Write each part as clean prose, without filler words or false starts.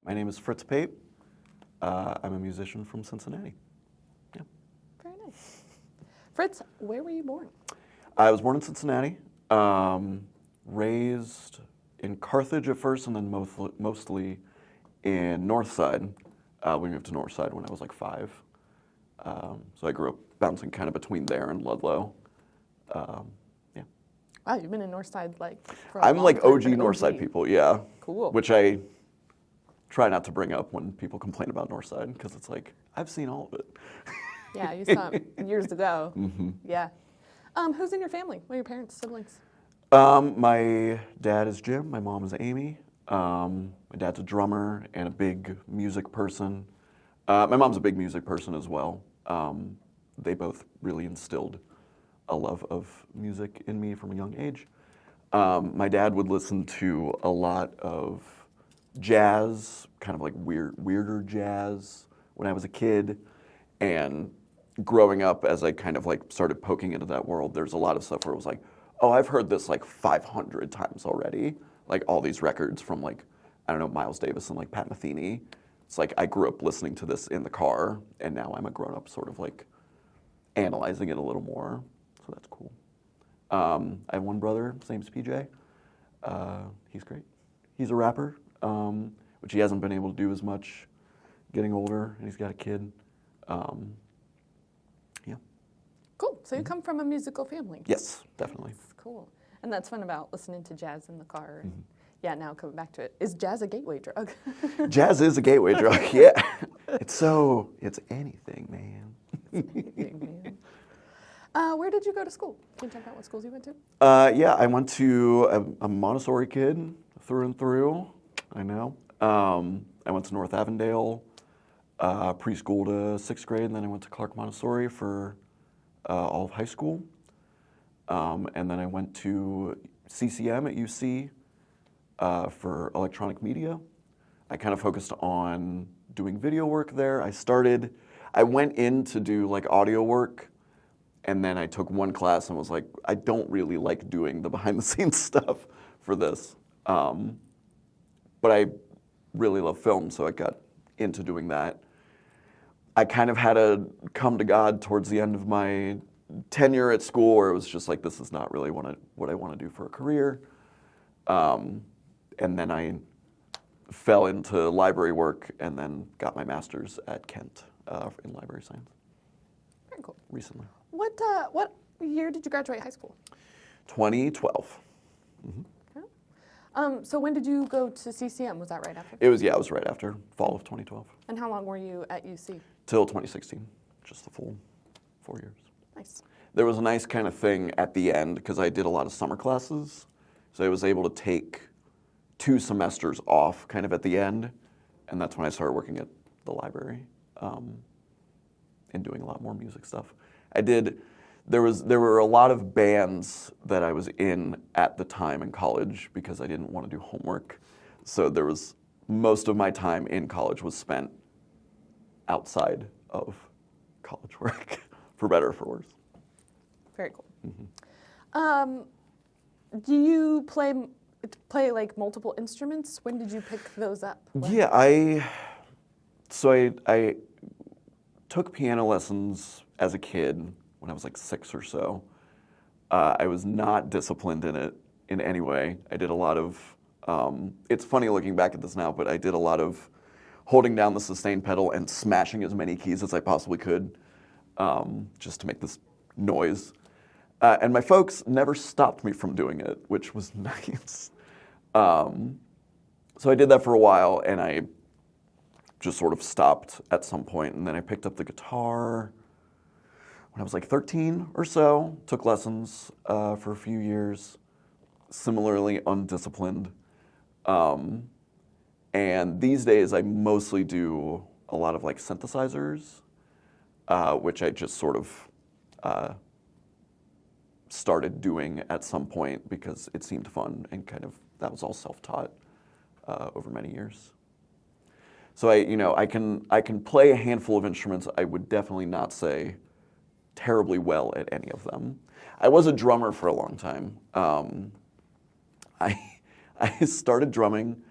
My name is Fritz Pape. I'm a musician from Cincinnati. Yeah. Very nice. Fritz, where were you born? I was born in Cincinnati, raised in Carthage at first, and then mostly in Northside. We moved to Northside when I was like 5. So I grew up bouncing kind of between there and Ludlow. Yeah. Wow, you've been in Northside like for a I'm long like time, OG but Northside people, yeah. Cool. Which I try not to bring up when people complain about Northside, because it's like, I've seen all of it. Yeah, you saw it years ago. Mm-hmm. Yeah. Who's in your family? What are your parents, siblings? My dad is Jim, my mom is Amy. My dad's a drummer and a big music person. My mom's a big music person as well. They both really instilled a love of music in me from a young age. My dad would listen to a lot of jazz, kind of like weirder jazz when I was a kid. And growing up, as I kind of like started poking into that world, there's a lot of stuff where it was like, oh, I've heard this like 500 times already. Like all these records from like, I don't know, Miles Davis and like Pat Metheny. It's like I grew up listening to this in the car, and now I'm a grown up sort of like analyzing it a little more. So that's cool. I have one brother, his name's PJ. He's great. He's a rapper, which he hasn't been able to do as much getting older, and he's got a kid. Yeah. Cool. So you come from a musical family. Yes, definitely. That's cool. And that's fun about listening to jazz in the car. And yeah, now coming back to it. Is jazz a gateway drug? Jazz is a gateway drug, yeah. It's anything, man. Anything, man. Where did you go to school? Can you talk about what schools you went to? Yeah, I went to a Montessori kid through and through. I know. I went to North Avondale, preschool to 6th grade, and then I went to Clark Montessori for all of high school. And then I went to CCM at UC for electronic media. I kind of focused on doing video work there. I went in to do like audio work, and then I took one class and was like, I don't really like doing the behind the scenes stuff for this. But I really love film, so I got into doing that. I kind of had a come to God towards the end of my tenure at school, where it was just like, this is not really what I want to do for a career. And then I fell into library work and then got my master's at Kent in library science. Very cool. Recently. What year did you graduate high school? 2012. Mm-hmm. Okay. So when did you go to CCM? Was that right after? It was right after, fall of 2012. And how long were you at UC? Till 2016, just the full 4 years. Nice. There was a nice kind of thing at the end, because I did a lot of summer classes, so I was able to take 2 semesters off kind of at the end, and that's when I started working at the library and doing a lot more music stuff. There were a lot of bands that I was in at the time in college because I didn't want to do homework. So most of my time in college was spent outside of college work, for better or for worse. Very cool. Mm-hmm. Do you play like multiple instruments? When did you pick those up? Yeah, I took piano lessons as a kid when I was like 6 or so. I was not disciplined in it in any way. I did a lot of, it's funny looking back at this now, but I did a lot of holding down the sustain pedal and smashing as many keys as I possibly could, just to make this noise. And my folks never stopped me from doing it, which was nice. So I did that for a while, and I just sort of stopped at some point, and then I picked up the guitar when I was like 13 or so, took lessons for a few years, similarly undisciplined. And these days I mostly do a lot of like synthesizers, which I just sort of started doing at some point because it seemed fun, and kind of that was all self-taught over many years. So I can play a handful of instruments. I would definitely not say terribly well at any of them. I was a drummer for a long time. I started drumming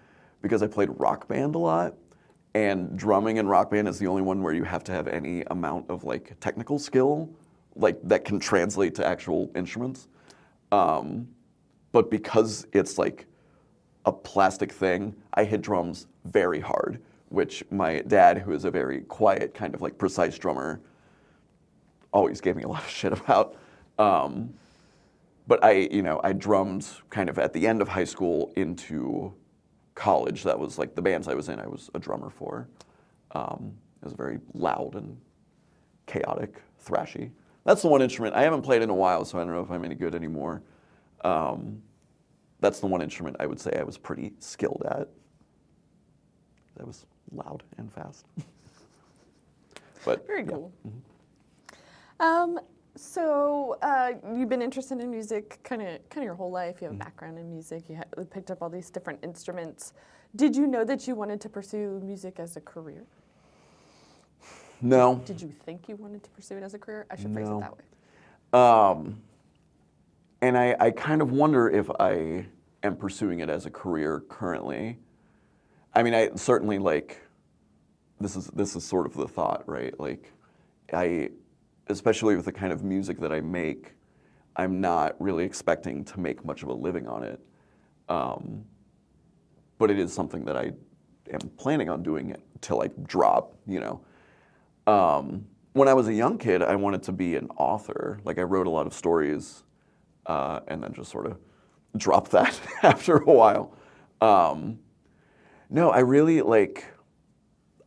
because I played rock band a lot. And drumming in rock band is the only one where you have to have any amount of like technical skill, like that can translate to actual instruments. But because it's like a plastic thing, I hit drums very hard, which my dad, who is a very quiet, kind of like precise drummer, always gave me a lot of shit about. But I drummed kind of at the end of high school into college. That was like the bands I was in, I was a drummer for. It was very loud and chaotic, thrashy. That's the one instrument. I haven't played in a while, so I don't know if I'm any good anymore. That's the one instrument I would say I was pretty skilled at. That was loud and fast. But Very yeah. cool. Mm-hmm. So you've been interested in music kind of your whole life. You have a background in music. You picked up all these different instruments. Did you know that you wanted to pursue music as a career? No. Did you think you wanted to pursue it as a career? I should phrase it No. that way. And I kind of wonder if I am pursuing it as a career currently. I mean, I certainly like, this is sort of the thought, right? Like, especially with the kind of music that I make, I'm not really expecting to make much of a living on it. But it is something that I am planning on doing it till I drop, you know. When I was a young kid, I wanted to be an author. Like, I wrote a lot of stories, and then just sort of dropped that after a while. No, I really, like,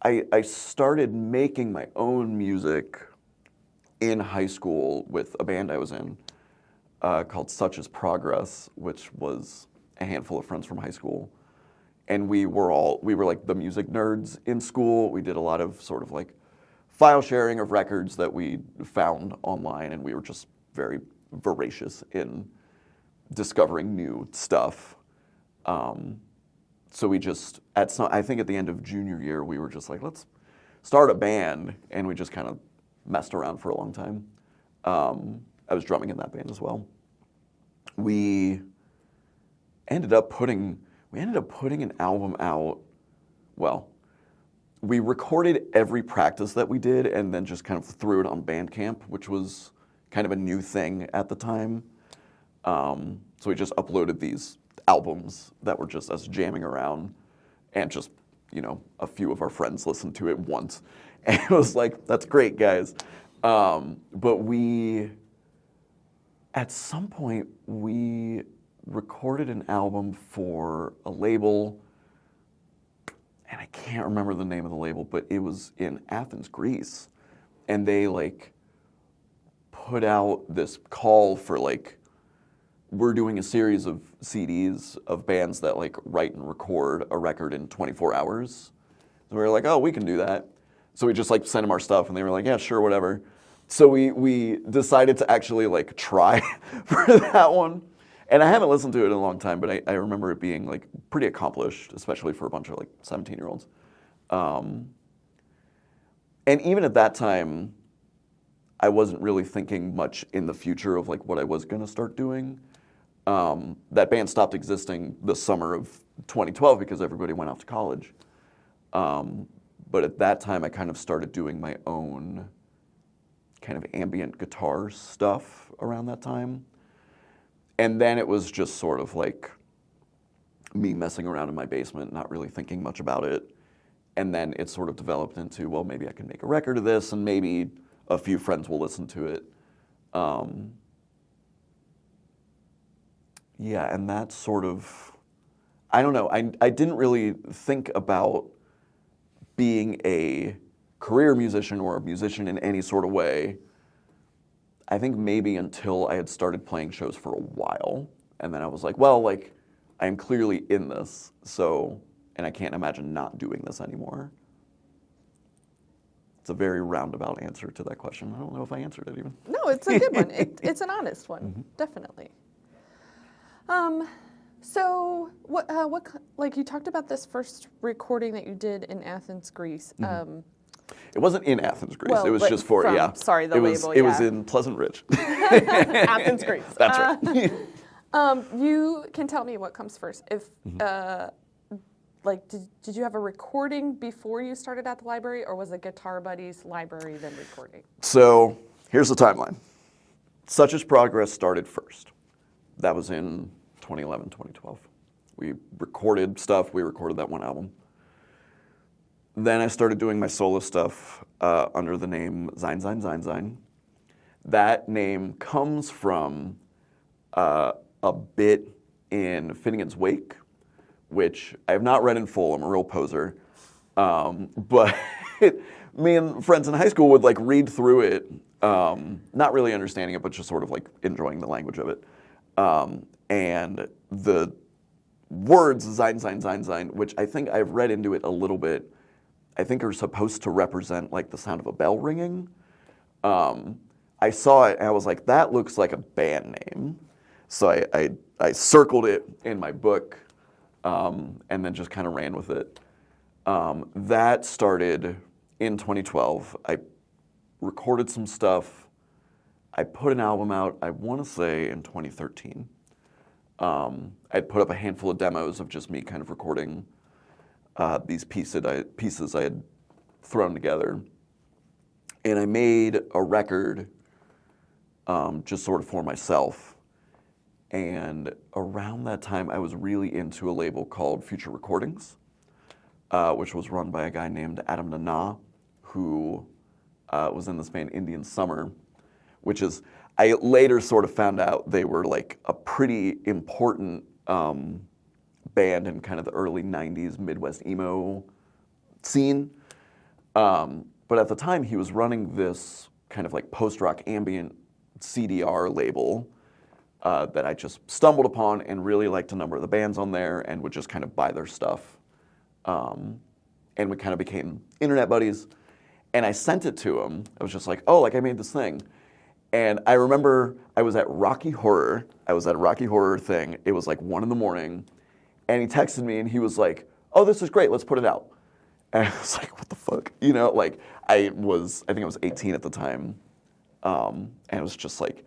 I started making my own music in high school with a band I was in called Such Is Progress, which was a handful of friends from high school. And we were like the music nerds in school. We did a lot of sort of like file sharing of records that we found online, and we were just very voracious in discovering new stuff. So we just, I think at the end of junior year, we were just like, let's start a band, and we just kind of messed around for a long time. I was drumming in that band as well. We ended up putting an album out. Well, we recorded every practice that we did and then just kind of threw it on Bandcamp, which was kind of a new thing at the time. So we just uploaded these albums that were just us jamming around, and just, you know, a few of our friends listened to it once. And it was like, that's great, guys. But at some point, we recorded an album for a label, and I can't remember the name of the label, but it was in Athens, Greece. And they like put out this call for like, we're doing a series of CDs of bands that like write and record a record in 24 hours. So we were like, oh, we can do that. So we just like sent them our stuff, and they were like, yeah, sure, whatever. So we decided to actually like try for that one. And I haven't listened to it in a long time, but I remember it being like pretty accomplished, especially for a bunch of like 17-year-olds. And even at that time, I wasn't really thinking much in the future of like what I was gonna start doing. That band stopped existing the summer of 2012 because everybody went off to college. But at that time, I kind of started doing my own kind of ambient guitar stuff around that time. And then it was just sort of like me messing around in my basement, not really thinking much about it. And then it sort of developed into, well, maybe I can make a record of this, and maybe a few friends will listen to it. Yeah, and that sort of, I don't know, I didn't really think about being a career musician or a musician in any sort of way, I think maybe until I had started playing shows for a while. And then I was like, well, like, I am clearly in this, so, and I can't imagine not doing this anymore. It's a very roundabout answer to that question. I don't know if I answered it even. No, it's a good one. It's an honest one, definitely. So what, like you talked about this first recording that you did in Athens, Greece. It wasn't in Athens, Greece. Well, it was but just for, from- yeah. sorry, the it was, label, It was yeah. in Pleasant Ridge. Athens, Greece. That's right. You can tell me what comes first. If like, did you have a recording before you started at the library, or was it Guitar Buddies, library, then recording? So here's the timeline. Such as Progress started first. That was in 2011, 2012. We recorded stuff. We recorded that one album. Then I started doing my solo stuff under the name Sein. That name comes from a bit in Finnegan's Wake, which I have not read in full. I'm a real poser. But me and friends in high school would like read through it, not really understanding it, but just sort of like enjoying the language of it. And the words Sein, which I think I've read into it a little bit, I think are supposed to represent like the sound of a bell ringing. I saw it and I was like, that looks like a band name. So I circled it in my book and then just kind of ran with it. That started in 2012. I recorded some stuff. I put an album out, I want to say in 2013. I'd put up a handful of demos of just me kind of recording these pieces I had thrown together. And I made a record just sort of for myself. And around that time, I was really into a label called Future Recordings, which was run by a guy named Adam Nana, who was in this band Indian Summer, which is, I later sort of found out they were like a pretty important band in kind of the early 90s Midwest emo scene. But at the time, he was running this kind of like post-rock ambient CDR label that I just stumbled upon and really liked a number of the bands on there and would just kind of buy their stuff. And we kind of became internet buddies. And I sent it to him. I was just like, oh, like I made this thing. And I remember I was at Rocky Horror. I was at a Rocky Horror thing. It was like 1 a.m. And he texted me and he was like, oh, this is great. Let's put it out. And I was like, what the fuck? You know, like I think I was 18 at the time. And it was just like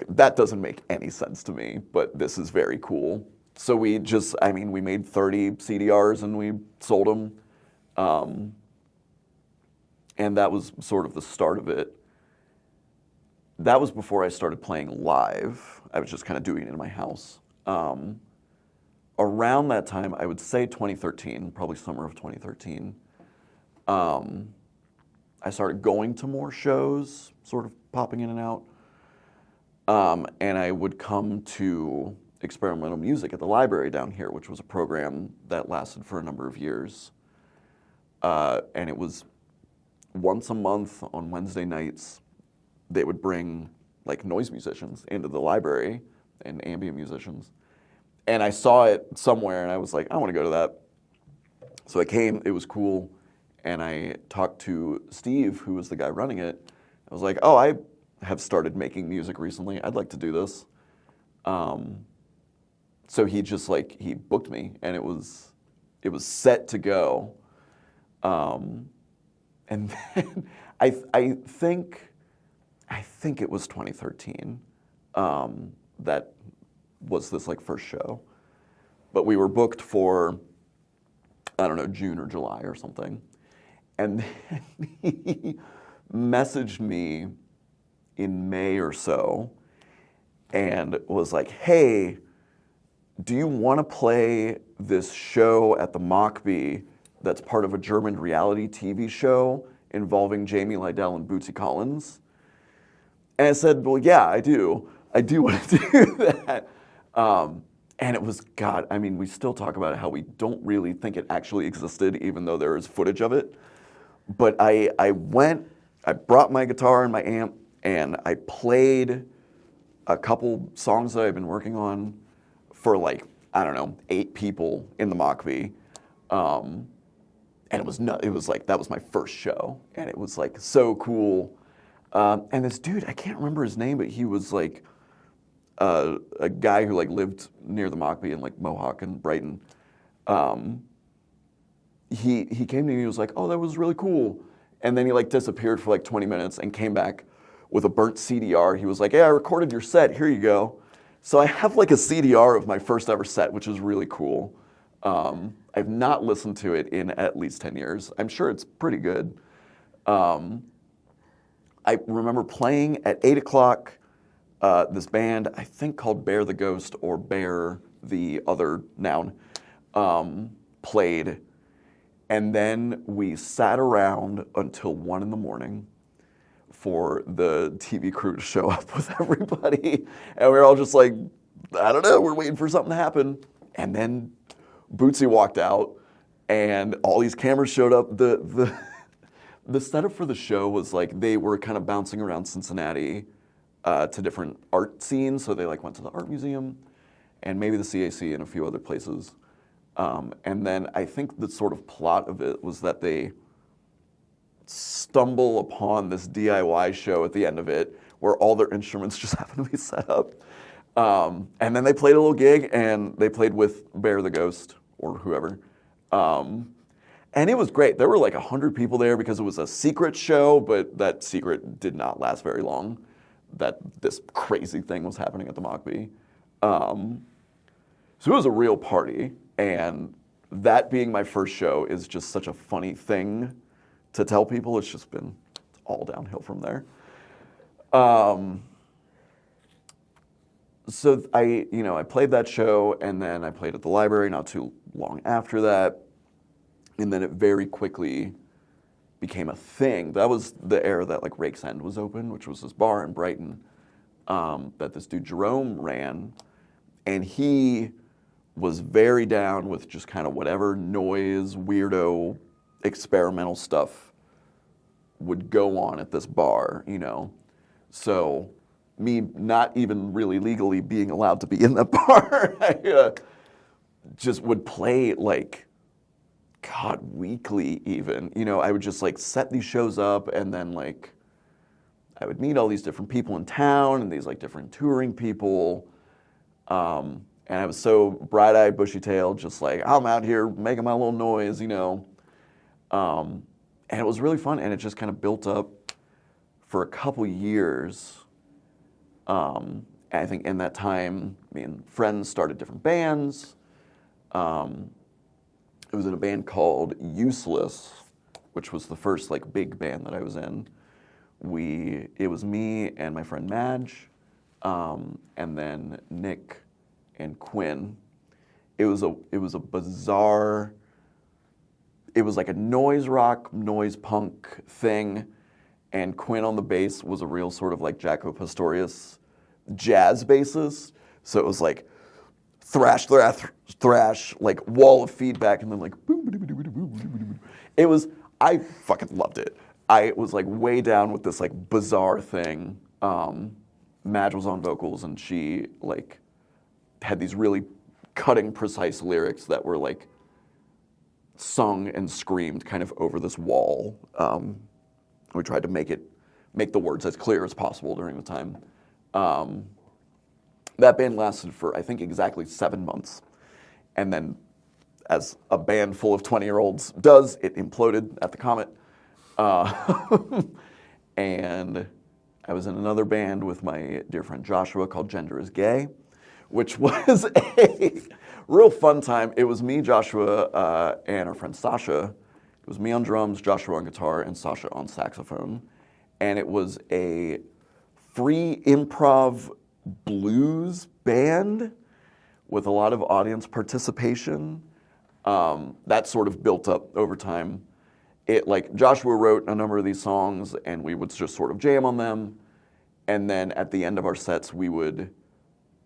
that doesn't make any sense to me, but this is very cool. So we made 30 CDRs and we sold them. And that was sort of the start of it. That was before I started playing live. I was just kind of doing it in my house. Around that time, I would say 2013, probably summer of 2013, I started going to more shows, sort of popping in and out. And I would come to experimental music at the library down here, which was a program that lasted for a number of years. And it was once a month on Wednesday nights, they would bring like noise musicians into the library and ambient musicians. And I saw it somewhere and I was like, I want to go to that. So I came, it was cool. And I talked to Steve, who was the guy running it. I was like, oh, I have started making music recently. I'd like to do this. So he just he booked me and it was set to go. And then I think it was 2013 that was this first show. But we were booked for, I don't know, June or July or something. And then he messaged me in May or so and was like, hey, do you want to play this show at the Mockbee that's part of a German reality TV show involving Jamie Lydell and Bootsy Collins? And I said, well, yeah, I do. I do want to do that. And it was, God, I mean, we still talk about it, how we don't really think it actually existed, even though there is footage of it. But I brought my guitar and my amp, and I played a couple songs that I've been working on for I don't know, 8 people in the Mockbee. And it was that was my first show, and it was so cool. And this dude, I can't remember his name, but he was a guy who lived near the Mockbee in Mohawk and Brighton. He came to me and he was like, oh, that was really cool. And then he disappeared for 20 minutes and came back with a burnt CDR. He was like, hey, I recorded your set, here you go. So I have a CDR of my first ever set, which is really cool. I I've not listened to it in at least 10 years. I'm sure it's pretty good. I remember playing at 8 o'clock this band, I think called Bear the Ghost or Bear the other noun, played. And then we sat around until 1 in the morning for the TV crew to show up with everybody. And we were all just like, I don't know, we're waiting for something to happen. And then Bootsy walked out and all these cameras showed up. The setup for the show was like they were kind of bouncing around Cincinnati to different art scenes. So they like went to the art museum and maybe the CAC and a few other places. And then I think the sort of plot of it was that they stumble upon this DIY show at the end of it where all their instruments just happen to be set up. And then they played a little gig and they played with Bear the Ghost or whoever. And it was great. There were like 100 people there because it was a secret show, but that secret did not last very long, that this crazy thing was happening at the Mockbee. So it was a real party. And that being my first show is just such a funny thing to tell people. It's just been all downhill from there. So I played that show, and then I played at the library not too long after that. And then it very quickly became a thing. That was the era that like Rake's End was open, which was this bar in Brighton that this dude Jerome ran. And he was very down with just kind of whatever noise, weirdo, experimental stuff would go on at this bar, you know. So me not even really legally being allowed to be in that bar, I just would play like, God, weekly even. You know, I would just like set these shows up and then like I would meet all these different people in town and these like different touring people. And I was so bright-eyed, bushy-tailed, just like, I'm out here making my little noise, you know. And it was really fun, and it just kind of built up for a couple years. And I think in that time, me and friends started different bands. It was in a band called Useless, which was the first like big band that I was in. It was me and my friend Madge, and then Nick and Quinn. It was a bizarre. It was like a noise rock, noise punk thing, and Quinn on the bass was a real sort of like Jaco Pastorius jazz bassist. So it was like thrash, thrash, thrash, like wall of feedback, and then like boom, boom, boom, boom, boom, boom, boom. It was. I fucking loved it. I was like way down with this like bizarre thing. Madge was on vocals, and she like had these really cutting, precise lyrics that were like sung and screamed kind of over this wall. We tried to make the words as clear as possible during the time. That band lasted for, I think, exactly 7 months. And then, as a band full of 20-year-olds does, it imploded at the Comet. And I was in another band with my dear friend Joshua called Gender is Gay, which was a real fun time. It was me, Joshua, and our friend Sasha. It was me on drums, Joshua on guitar, and Sasha on saxophone. And it was a free improv blues band with a lot of audience participation. That sort of built up over time. Like Joshua wrote a number of these songs, and we would just sort of jam on them. And then at the end of our sets, we would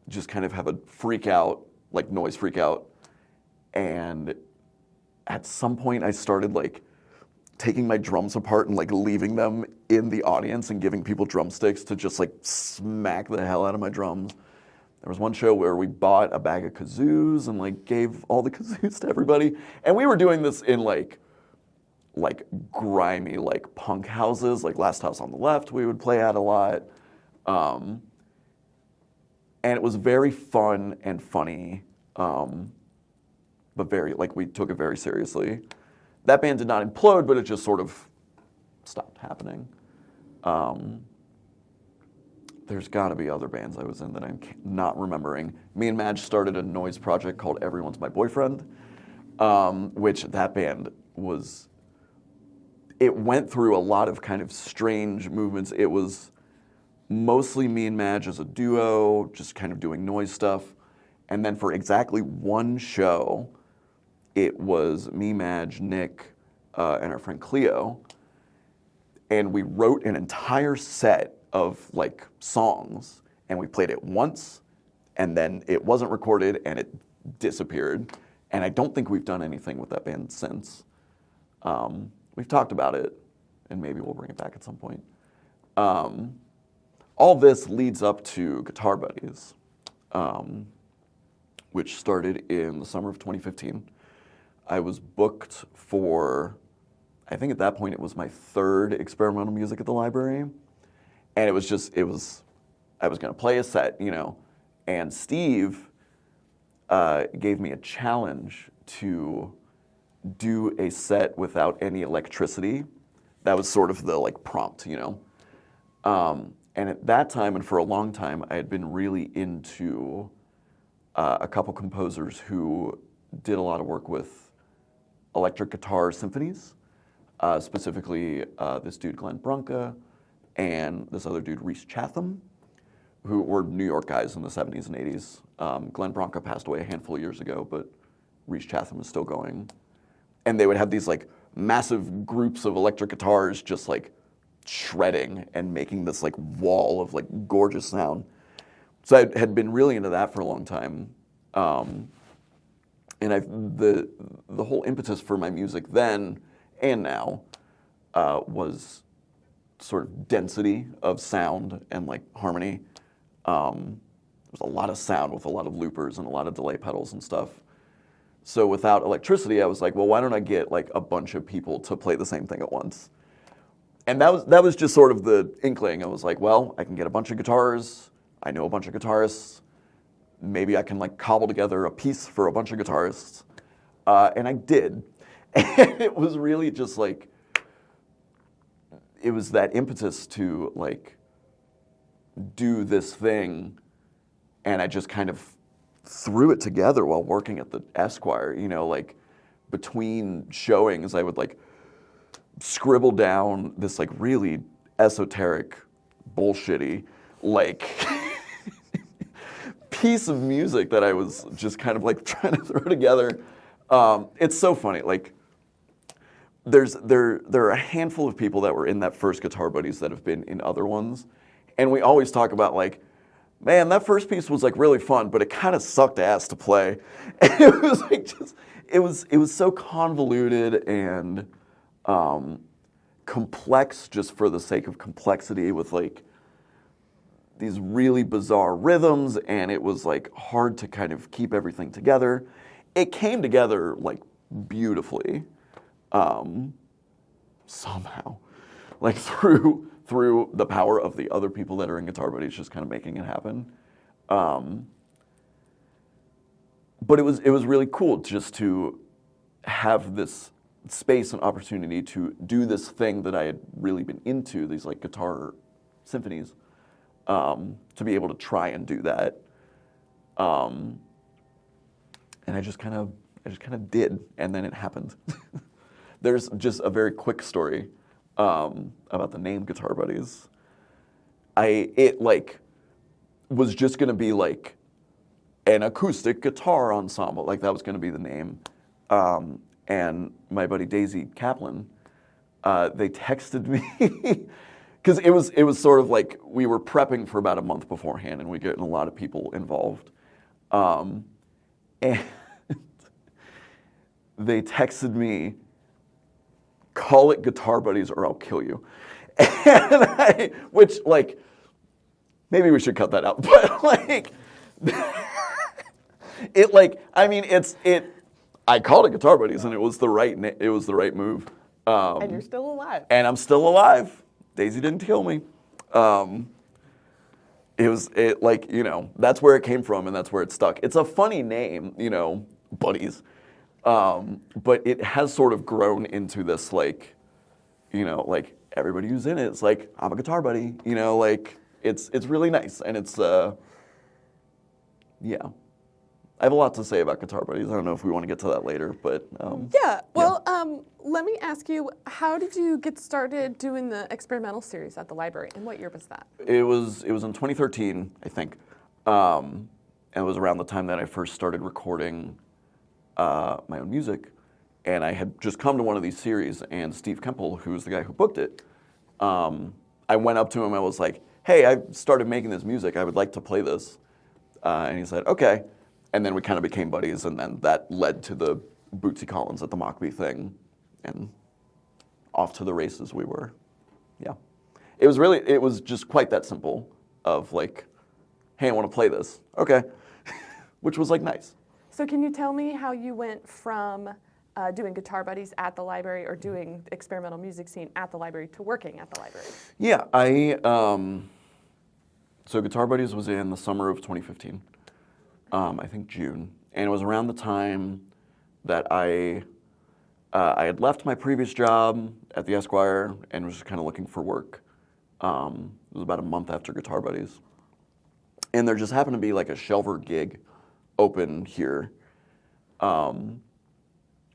just kind of have a freak out, like noise freak out. And at some point I started like taking my drums apart and like leaving them in the audience and giving people drumsticks to just like smack the hell out of my drums. There was one show where we bought a bag of kazoos and like gave all the kazoos to everybody. And we were doing this in like grimy like punk houses, like Last House on the Left we would play at a lot. And it was very fun and funny, but very, like, we took it very seriously. That band did not implode, but it just sort of stopped happening. There's got to be other bands I was in that I'm not remembering. Me and Madge started a noise project called Everyone's My Boyfriend, which that band was, it went through a lot of kind of strange movements. It was mostly me and Madge as a duo, just kind of doing noise stuff. And then for exactly one show, it was me, Madge, Nick, and our friend Cleo. And we wrote an entire set of like songs, and we played it once, and then it wasn't recorded and it disappeared. And I don't think we've done anything with that band since. We've talked about it, and maybe we'll bring it back at some point. All this leads up to Guitar Buddies, which started in the summer of 2015. I was booked for, I think at that point it was my third experimental music at the library. And it was I was gonna play a set, you know, and Steve gave me a challenge to do a set without any electricity. That was sort of the like prompt, you know. And at that time, and for a long time, I had been really into a couple composers who did a lot of work with electric guitar symphonies, specifically this dude Glenn Branca and this other dude Rhys Chatham, who were New York guys in the 70s and 80s. Glenn Branca passed away a handful of years ago, but Rhys Chatham is still going. And they would have these like massive groups of electric guitars just like shredding and making this like wall of like gorgeous sound. So I had been really into that for a long time. And the whole impetus for my music then and now was sort of density of sound and like harmony. There's a lot of sound with a lot of loopers and a lot of delay pedals and stuff. So without electricity, I was like, well, why don't I get like a bunch of people to play the same thing at once? And that was just sort of the inkling. I was like, well, I can get a bunch of guitars. I know a bunch of guitarists. Maybe I can like cobble together a piece for a bunch of guitarists. And I did. And it was really just like, it was that impetus to like do this thing. And I just kind of threw it together while working at the Esquire, you know, like between showings, I would like scribble down this like really esoteric, bullshitty, like piece of music that I was just kind of like trying to throw together. It's so funny. Like there are a handful of people that were in that first Guitar Buddies that have been in other ones. And we always talk about like, man, that first piece was like really fun, but it kind of sucked ass to play. And it was like just, it was so convoluted and complex just for the sake of complexity with like these really bizarre rhythms, and it was like hard to kind of keep everything together. It came together like beautifully, somehow, like through the power of the other people that are in Guitar Buddies just kind of making it happen. But it was really cool just to have this space and opportunity to do this thing that I had really been into, these like guitar symphonies, to be able to try and do that. And I just kind of did, and then it happened. There's just a very quick story about the name Guitar Buddies. It like was just gonna be like an acoustic guitar ensemble, like that was gonna be the name. And my buddy Daisy Kaplan, they texted me because it was sort of like we were prepping for about a month beforehand, and we get a lot of people involved. And they texted me, call it Guitar Buddies or I'll kill you. And which like, maybe we should cut that out, but like, it like, I mean, I called it Guitar Buddies and it was the right move. And you're still alive. And I'm still alive. Daisy didn't kill me. It like, you know, that's where it came from and that's where it stuck. It's a funny name, you know, Buddies. But it has sort of grown into this like, you know, like everybody who's in it is like, I'm a guitar buddy, you know, like it's really nice. And it's, yeah, I have a lot to say about Guitar Buddies. I don't know if we want to get to that later, but yeah. Well, let me ask you, how did you get started doing the experimental series at the library, and what year was that? it was in 2013, I think. And it was around the time that I first started recording my own music, and I had just come to one of these series, and Steve Kemple, who's the guy who booked it, I went up to him. I was like, "Hey, I started making this music. I would like to play this." And he said, "Okay." And then we kind of became buddies, and then that led to the Bootsy Collins at the Mockbee thing, and off to the races we were. Yeah. It was just quite that simple of like, "Hey, I want to play this." Okay. Which was like nice. So can you tell me how you went from doing Guitar Buddies at the library or doing experimental music scene at the library to working at the library? Yeah, so Guitar Buddies was in the summer of 2015, I think June, and it was around the time that I had left my previous job at the Esquire and was just kind of looking for work. It was about a month after Guitar Buddies, and there just happened to be like a shelver gig open here.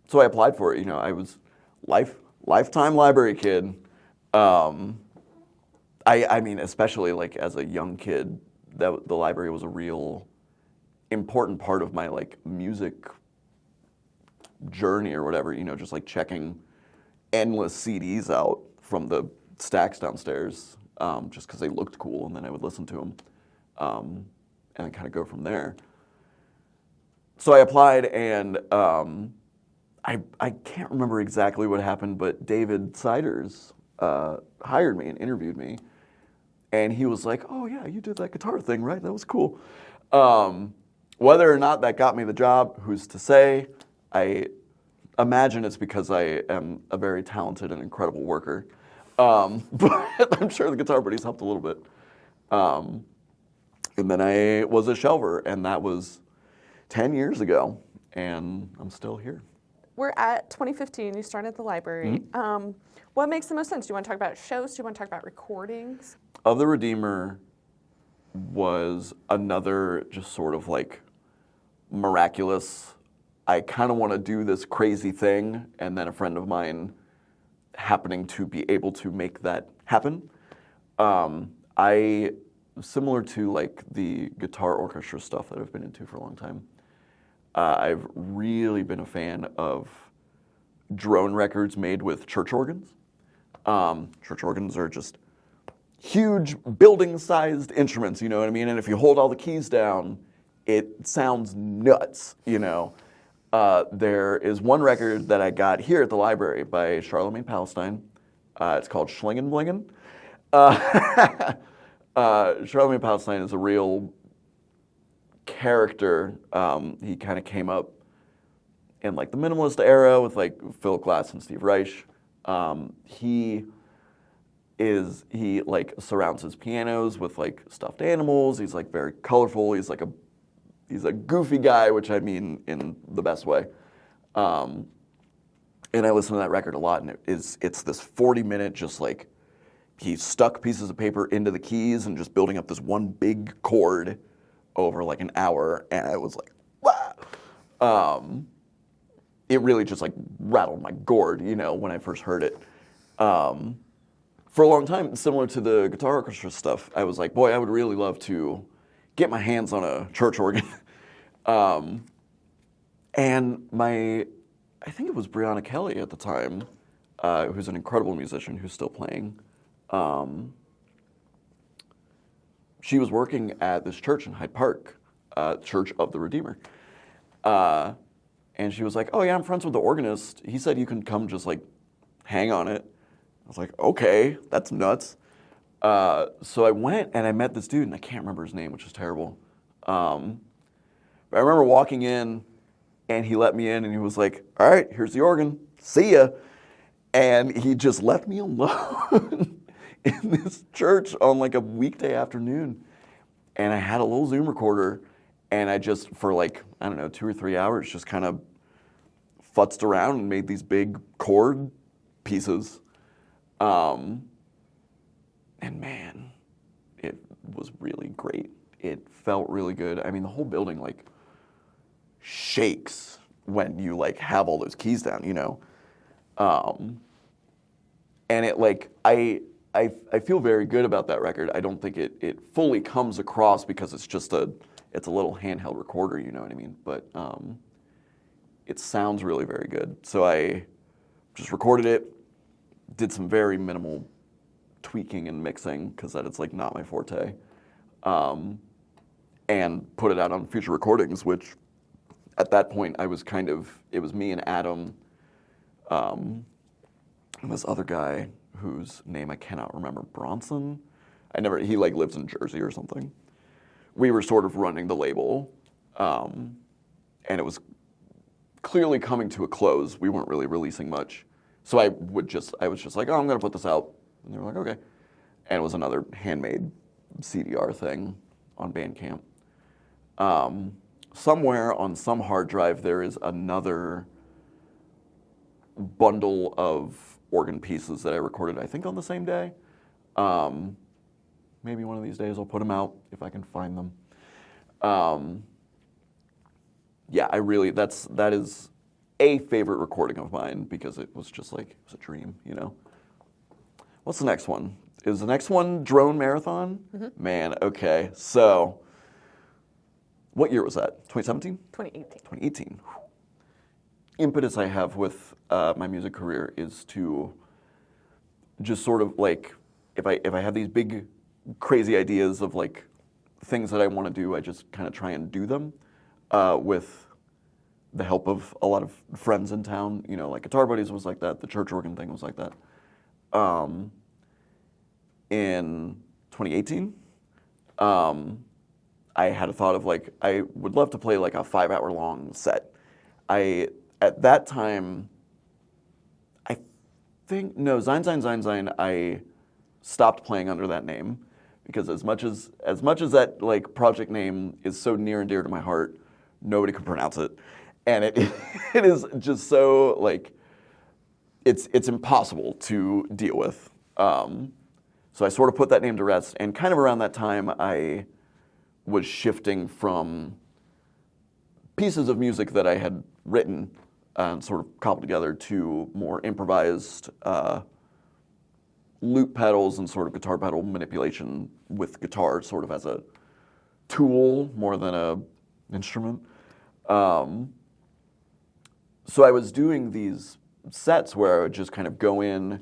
So I applied for it. You know, I was lifetime library kid. I mean, especially like as a young kid, that the library was a real important part of my like music journey or whatever. You know, just like checking endless CDs out from the stacks downstairs, just because they looked cool, and then I would listen to them, and then kind of go from there. So I applied, and I can't remember exactly what happened, but David Siders hired me and interviewed me, and he was like, "Oh yeah, you did that guitar thing, right? That was cool." Whether or not that got me the job, who's to say? I imagine it's because I am a very talented and incredible worker, but I'm sure the Guitar Buddies helped a little bit. And then I was a shelver, and that was 10 years ago, and I'm still here. We're at 2015. You started at the library. Mm-hmm. What makes the most sense? Do you want to talk about shows? Do you want to talk about recordings? Of the Redeemer was another just sort of like miraculous, I kind of want to do this crazy thing, and then a friend of mine happening to be able to make that happen. Similar to like the guitar orchestra stuff that I've been into for a long time, I've really been a fan of drone records made with church organs. Church organs are just huge building-sized instruments, you know what I mean? And if you hold all the keys down, it sounds nuts, you know? There is one record that I got here at the library by Charlemagne Palestine. It's called Schlingin' Blingin'. Charlemagne Palestine is a real character. He kind of came up in like the minimalist era with like Philip Glass and Steve Reich. He like surrounds his pianos with like stuffed animals. He's like very colorful. He's a goofy guy, which I mean in the best way. And I listen to that record a lot, and it's this 40-minute just like he stuck pieces of paper into the keys and just building up this one big chord over like an hour, and I was like, wow. It really just like rattled my gourd, you know, when I first heard it. For a long time, similar to the guitar orchestra stuff, I was like, boy, I would really love to get my hands on a church organ. And I think it was Brianna Kelly at the time, who's an incredible musician who's still playing. She was working at this church in Hyde Park, Church of the Redeemer. And she was like, "Oh yeah, I'm friends with the organist. He said you can come just like hang on it." I was like, "Okay, that's nuts." So I went and I met this dude, and I can't remember his name, which is terrible. But I remember walking in, and he let me in, and he was like, "All right, here's the organ. See ya." And he just left me alone in this church on like a weekday afternoon. And I had a little Zoom recorder, and I just, for like, I don't know, 2 or 3 hours, just kind of futzed around and made these big chord pieces. And man, it was really great. It felt really good. I mean, the whole building, like, shakes when you like have all those keys down, you know. And it like I feel very good about that record. I don't think it fully comes across because it's a little handheld recorder, you know what I mean? But it sounds really very good. So I just recorded it, did some very minimal tweaking and mixing because that is like not my forte, and put it out on Future Recordings, which at that point it was me and Adam, and this other guy whose name I cannot remember, Bronson. He like lives in Jersey or something. We were sort of running the label, and it was clearly coming to a close. We weren't really releasing much. So I was just like, oh, I'm gonna put this out. And they were like, okay. And it was another handmade CDR thing on Bandcamp. Somewhere on some hard drive there is another bundle of organ pieces that I recorded, I think on the same day. Maybe one of these days I'll put them out if I can find them. Yeah, that is a favorite recording of mine because it was just like, it was a dream, you know? What's the next one? Is the next one Drone Marathon? Mm-hmm. Man, okay. So, what year was that? 2017? 2018. 2018. Impetus I have with my music career is to just sort of like, if I have these big, crazy ideas of like things that I want to do, I just kind of try and do them with the help of a lot of friends in town. You know, like Guitar Buddies was like that. The church organ thing was like that. In 2018, I had a thought of like, I would love to play like a 5-hour long set. At that time, I think, no, Sein, I stopped playing under that name because as much as that like project name is so near and dear to my heart, nobody could pronounce it. And it is just so like, it's impossible to deal with. So I sort of put that name to rest, and kind of around that time I was shifting from pieces of music that I had written and sort of cobbled together to more improvised loop pedals and sort of guitar pedal manipulation with guitar sort of as a tool more than an instrument. So I was doing these sets where I would just kind of go in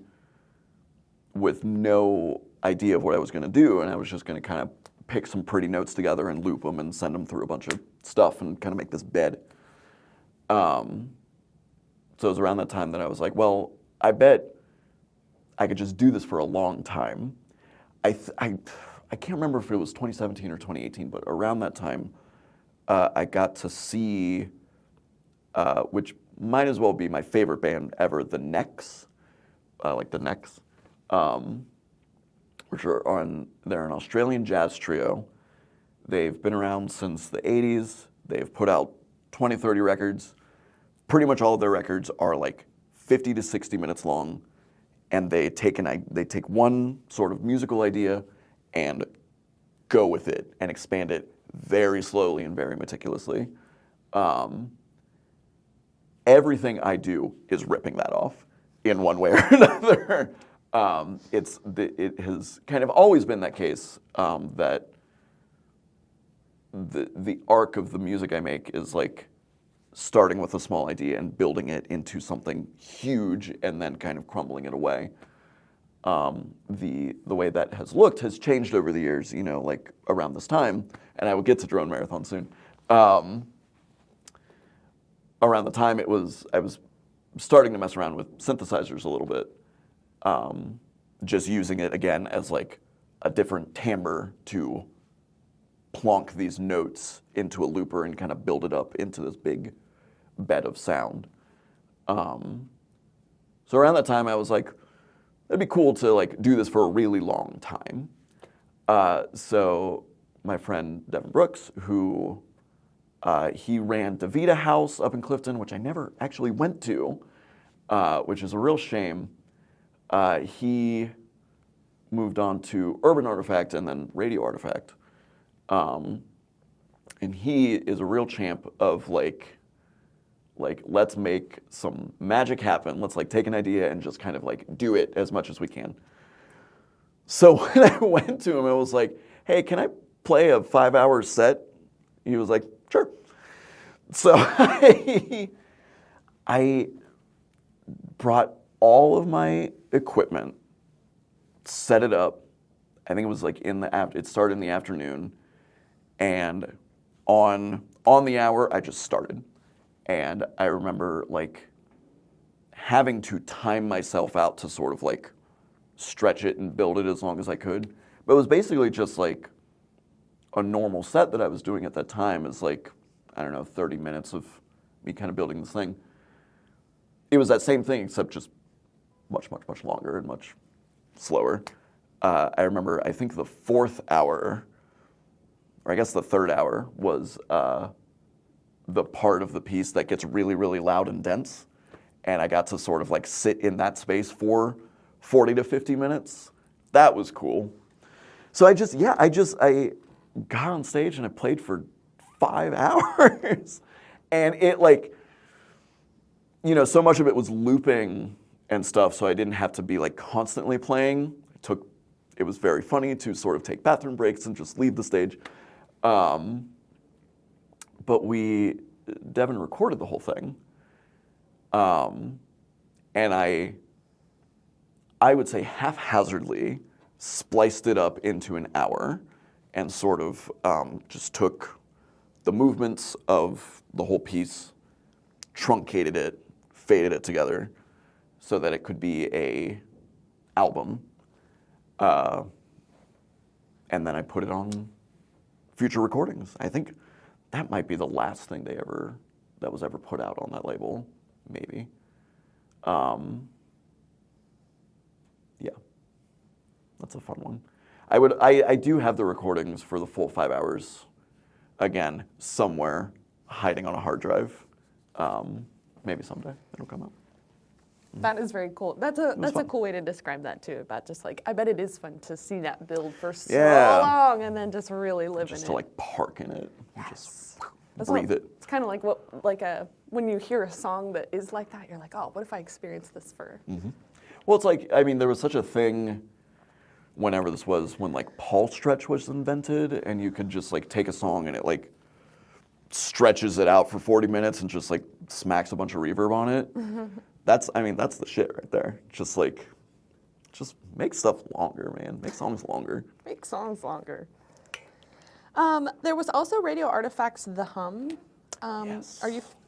with no idea of what I was going to do, and I was just going to kind of pick some pretty notes together and loop them and send them through a bunch of stuff and kind of make this bed. So it was around that time that I was like, well, I bet I could just do this for a long time. I can't remember if it was 2017 or 2018, but around that time, I got to see, which might as well be my favorite band ever, the Necks, like the Necks, which they're an Australian jazz trio. They've been around since the 80s. They've put out 20, 30 records. Pretty much all of their records are like 50 to 60 minutes long, and they take one sort of musical idea and go with it and expand it very slowly and very meticulously. Everything I do is ripping that off in one way or another. It has kind of always been that case, that the arc of the music I make is like starting with a small idea and building it into something huge and then kind of crumbling it away. The way that has looked has changed over the years, you know, like around this time, and I will get to Drone Marathon soon. Around the time I was starting to mess around with synthesizers a little bit, just using it again as like a different timbre to plonk these notes into a looper and kind of build it up into this big bed of sound. So around that time I was like, it'd be cool to like do this for a really long time. So my friend Devin Brooks, who he ran DeVita House up in Clifton, which I never actually went to, which is a real shame. He moved on to Urban Artifact and then Radio Artifact. And he is a real champ of like let's make some magic happen. Let's like take an idea and just kind of like do it as much as we can. So when I went to him, I was like, hey, can I play a 5-hour set? He was like, sure. So I brought all of my equipment, set it up. I think it was like it started in the afternoon, and on the hour I just started. And I remember like having to time myself out to sort of like stretch it and build it as long as I could. But it was basically just like a normal set that I was doing at that time is like, I don't know, 30 minutes of me kind of building this thing. It was that same thing except just much, much, much longer and much slower. I remember, I think the 4th hour, or I guess the 3rd hour, was the part of the piece that gets really, really loud and dense. And I got to sort of like sit in that space for 40 to 50 minutes. That was cool. So I got on stage and I played for 5 hours. And it like, so much of it was looping and stuff, so I didn't have to be like constantly playing. It was very funny to sort of take bathroom breaks and just leave the stage. But Devin recorded the whole thing. And I would say haphazardly spliced it up into an hour and sort of just took the movements of the whole piece, truncated it, faded it together so that it could be a album. And then I put it on future recordings. I think that might be the last thing that was ever put out on that label, maybe. Yeah, that's a fun one. I do have the recordings for the full 5 hours, again, somewhere hiding on a hard drive. Maybe someday it'll come out. That is very cool. That's a cool way to describe that too. About just like, I bet it is fun to see that build for so long and then just really live in it. Just to like park in it, and Yes. just breathe it. It's kind of like when you hear a song that is like that, you're like, oh, what if I experienced this for? Mm-hmm. Well, it's like, I mean, there was such a thing whenever this was, when like pulse stretch was invented, and you could just like take a song and it like stretches it out for 40 minutes and just like smacks a bunch of reverb on it. That's the shit right there. Just make stuff longer, man. Make songs longer. Make songs longer. There was also Radio Artifacts, The Hum. Yes.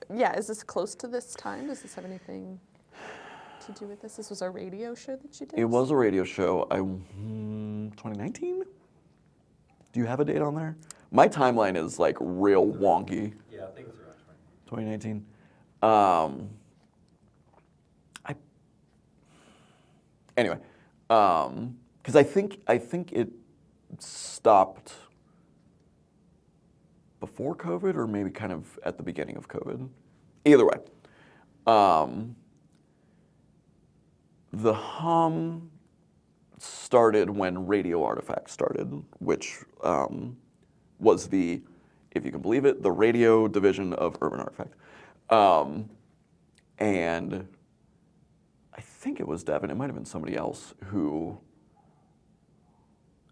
Is this close to this time? Does this have anything to do with this? This was a radio show that you did? It was a radio show. 2019? Do you have a date on there? My timeline is like real wonky. Yeah, I think it's around 2019. Anyway, because I think it stopped before COVID or maybe kind of at the beginning of COVID. Either way, the Hum started when Radio Artifacts started, which was the, if you can believe it, the radio division of Urban Artifact. And I think it was Devin, it might have been somebody else who,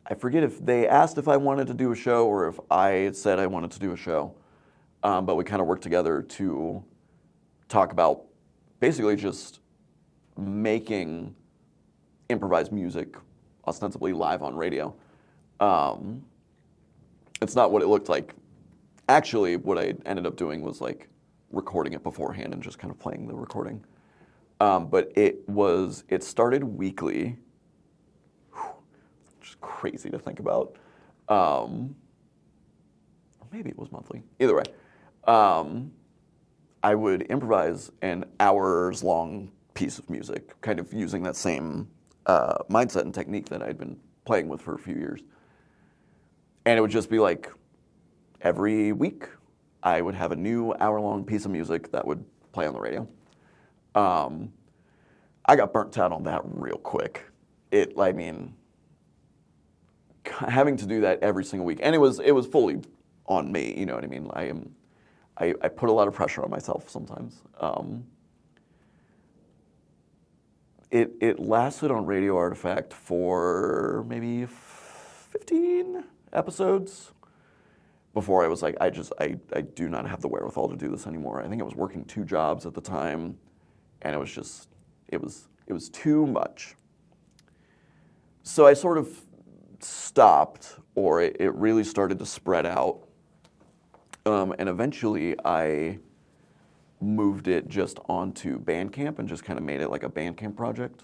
I forget if they asked if I wanted to do a show or if I said I wanted to do a show. But we kind of worked together to talk about basically just making improvised music ostensibly live on radio. It's not what it looked like. Actually, what I ended up doing was like recording it beforehand and just kind of playing the recording. But it started weekly. Which is crazy to think about. Or maybe it was monthly. Either way, I would improvise an hours-long piece of music, kind of using that same mindset and technique that I'd been playing with for a few years. And it would just be like every week I would have a new hour-long piece of music that would play on the radio. I got burnt out on that real quick. Having to do that every single week, and it was fully on me. You know what I mean? I put a lot of pressure on myself sometimes. It lasted on Radio Artifact for maybe 15 episodes before I was like, I do not have the wherewithal to do this anymore. I think I was working 2 jobs at the time, and it was just, it was too much. So I sort of stopped, or it really started to spread out. And eventually I moved it just onto Bandcamp and just kind of made it like a Bandcamp project.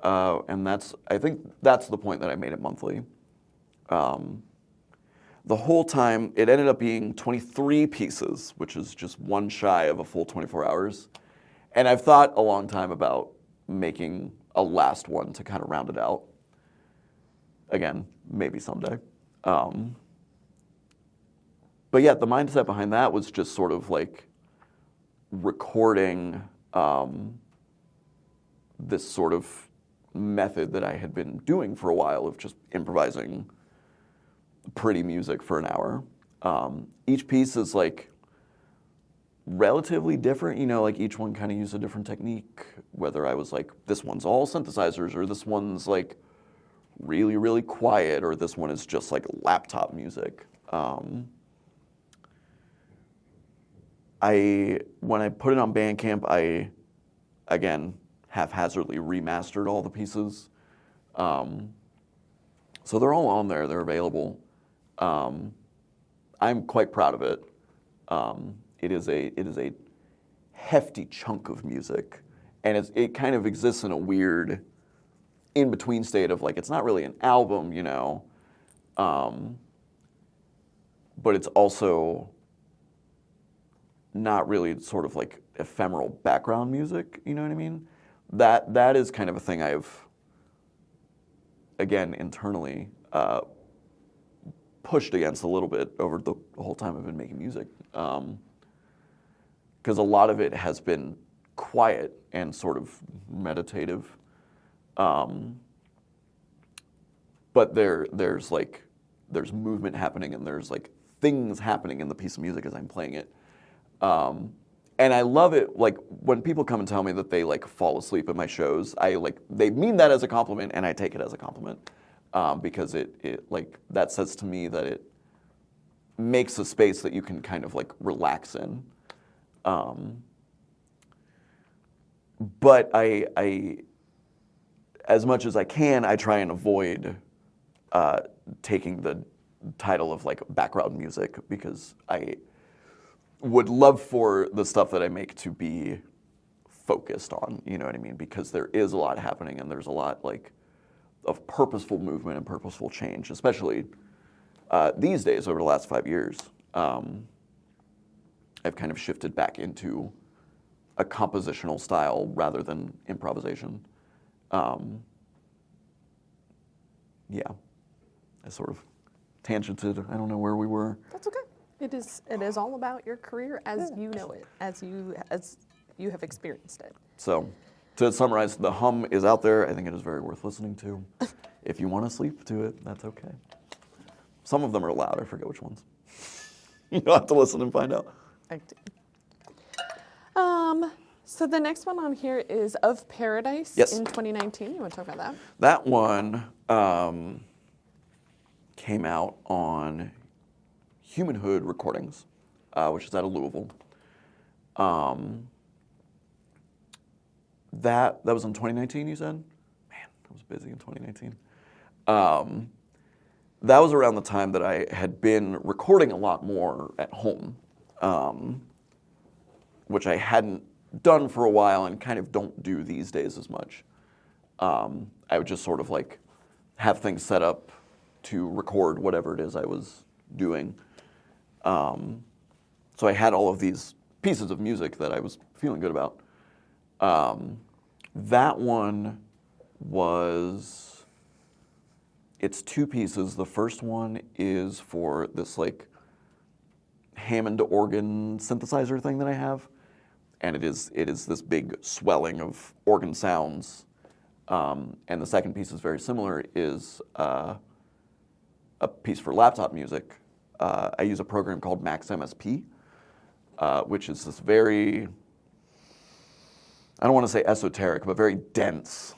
And I think that's the point that I made it monthly. The whole time, it ended up being 23 pieces, which is just one shy of a full 24 hours. And I've thought a long time about making a last one to kind of round it out. Again, maybe someday. But yeah, the mindset behind that was just sort of like recording this sort of method that I had been doing for a while of just improvising pretty music for an hour. Each piece is like relatively different, you know, like each one kind of used a different technique, whether I was like, this one's all synthesizers, or this one's like really, really quiet, or this one is just like laptop music. When I put it on Bandcamp, I, again, haphazardly remastered all the pieces. So they're all on there, they're available. I'm quite proud of it. It is a hefty chunk of music, and it kind of exists in a weird in-between state of like, it's not really an album, you know, but it's also not really sort of like ephemeral background music, you know what I mean? That is kind of a thing I've, again, internally pushed against a little bit over the whole time I've been making music. Because a lot of it has been quiet and sort of meditative. But there's movement happening, and there's like things happening in the piece of music as I'm playing it. And I love it, like when people come and tell me that they like fall asleep at my shows, they mean that as a compliment, and I take it as a compliment. Because it like, that says to me that it makes a space that you can kind of like relax in. But I as much as I can, I try and avoid taking the title of like background music, because I would love for the stuff that I make to be focused on, you know what I mean? Because there is a lot happening, and there's a lot like of purposeful movement and purposeful change, especially these days over the last 5 years. I've kind of shifted back into a compositional style rather than improvisation. Yeah, I sort of tangented. I don't know where we were. That's okay. It is all about your career as you know it, as you have experienced it. So, to summarize, the hum is out there. I think it is very worth listening to. If you want to sleep to it, that's okay. Some of them are loud. I forget which ones. You'll have to listen and find out. I do. So the next one on here is Of Paradise in 2019. You want to talk about that? That one came out on Humanhood Recordings, which is out of Louisville. That was in 2019, you said? Man, I was busy in 2019. That was around the time that I had been recording a lot more at home, which I hadn't done for a while and kind of don't do these days as much. I would just sort of like have things set up to record whatever it is I was doing. So I had all of these pieces of music that I was feeling good about. That one was, it's 2 pieces. The first one is for this like Hammond organ synthesizer thing that I have. And it is this big swelling of organ sounds. And the second piece is very similar, is a piece for laptop music, I use a program called Max MSP, which is this very, I don't want to say esoteric, but very dense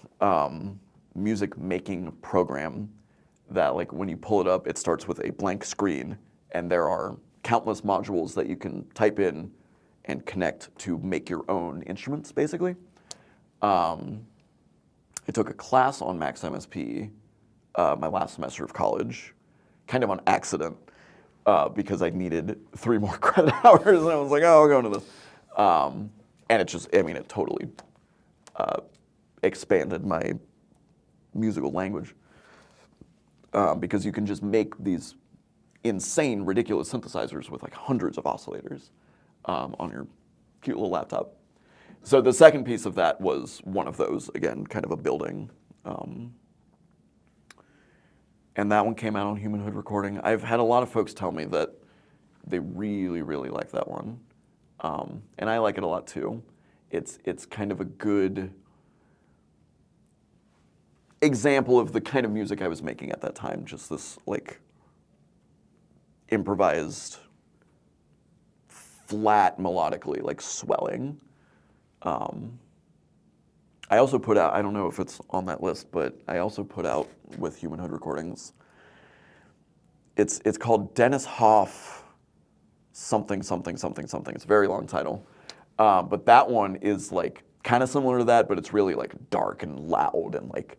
music making program that, like, when you pull it up, it starts with a blank screen, and there are countless modules that you can type in and connect to make your own instruments, basically. I took a class on Max MSP my last semester of college, kind of on accident, because I needed 3 more credit hours, and I was like, oh, I'll go into this. And it just, I mean, it totally expanded my musical language, because you can just make these insane, ridiculous synthesizers with like hundreds of oscillators on your cute little laptop. So the second piece of that was one of those, again, kind of a building. And that one came out on Human Hood Recording. I've had a lot of folks tell me that they really, really like that one. And I like it a lot too. It's kind of a good example of the kind of music I was making at that time, just this like improvised, flat melodically, like swelling. I also put out, I don't know if it's on that list, but I also put out with Human Hood Recordings, it's called Dennis Hoff something, something, something, something. It's a very long title. But that one is like kind of similar to that, but it's really like dark and loud, and like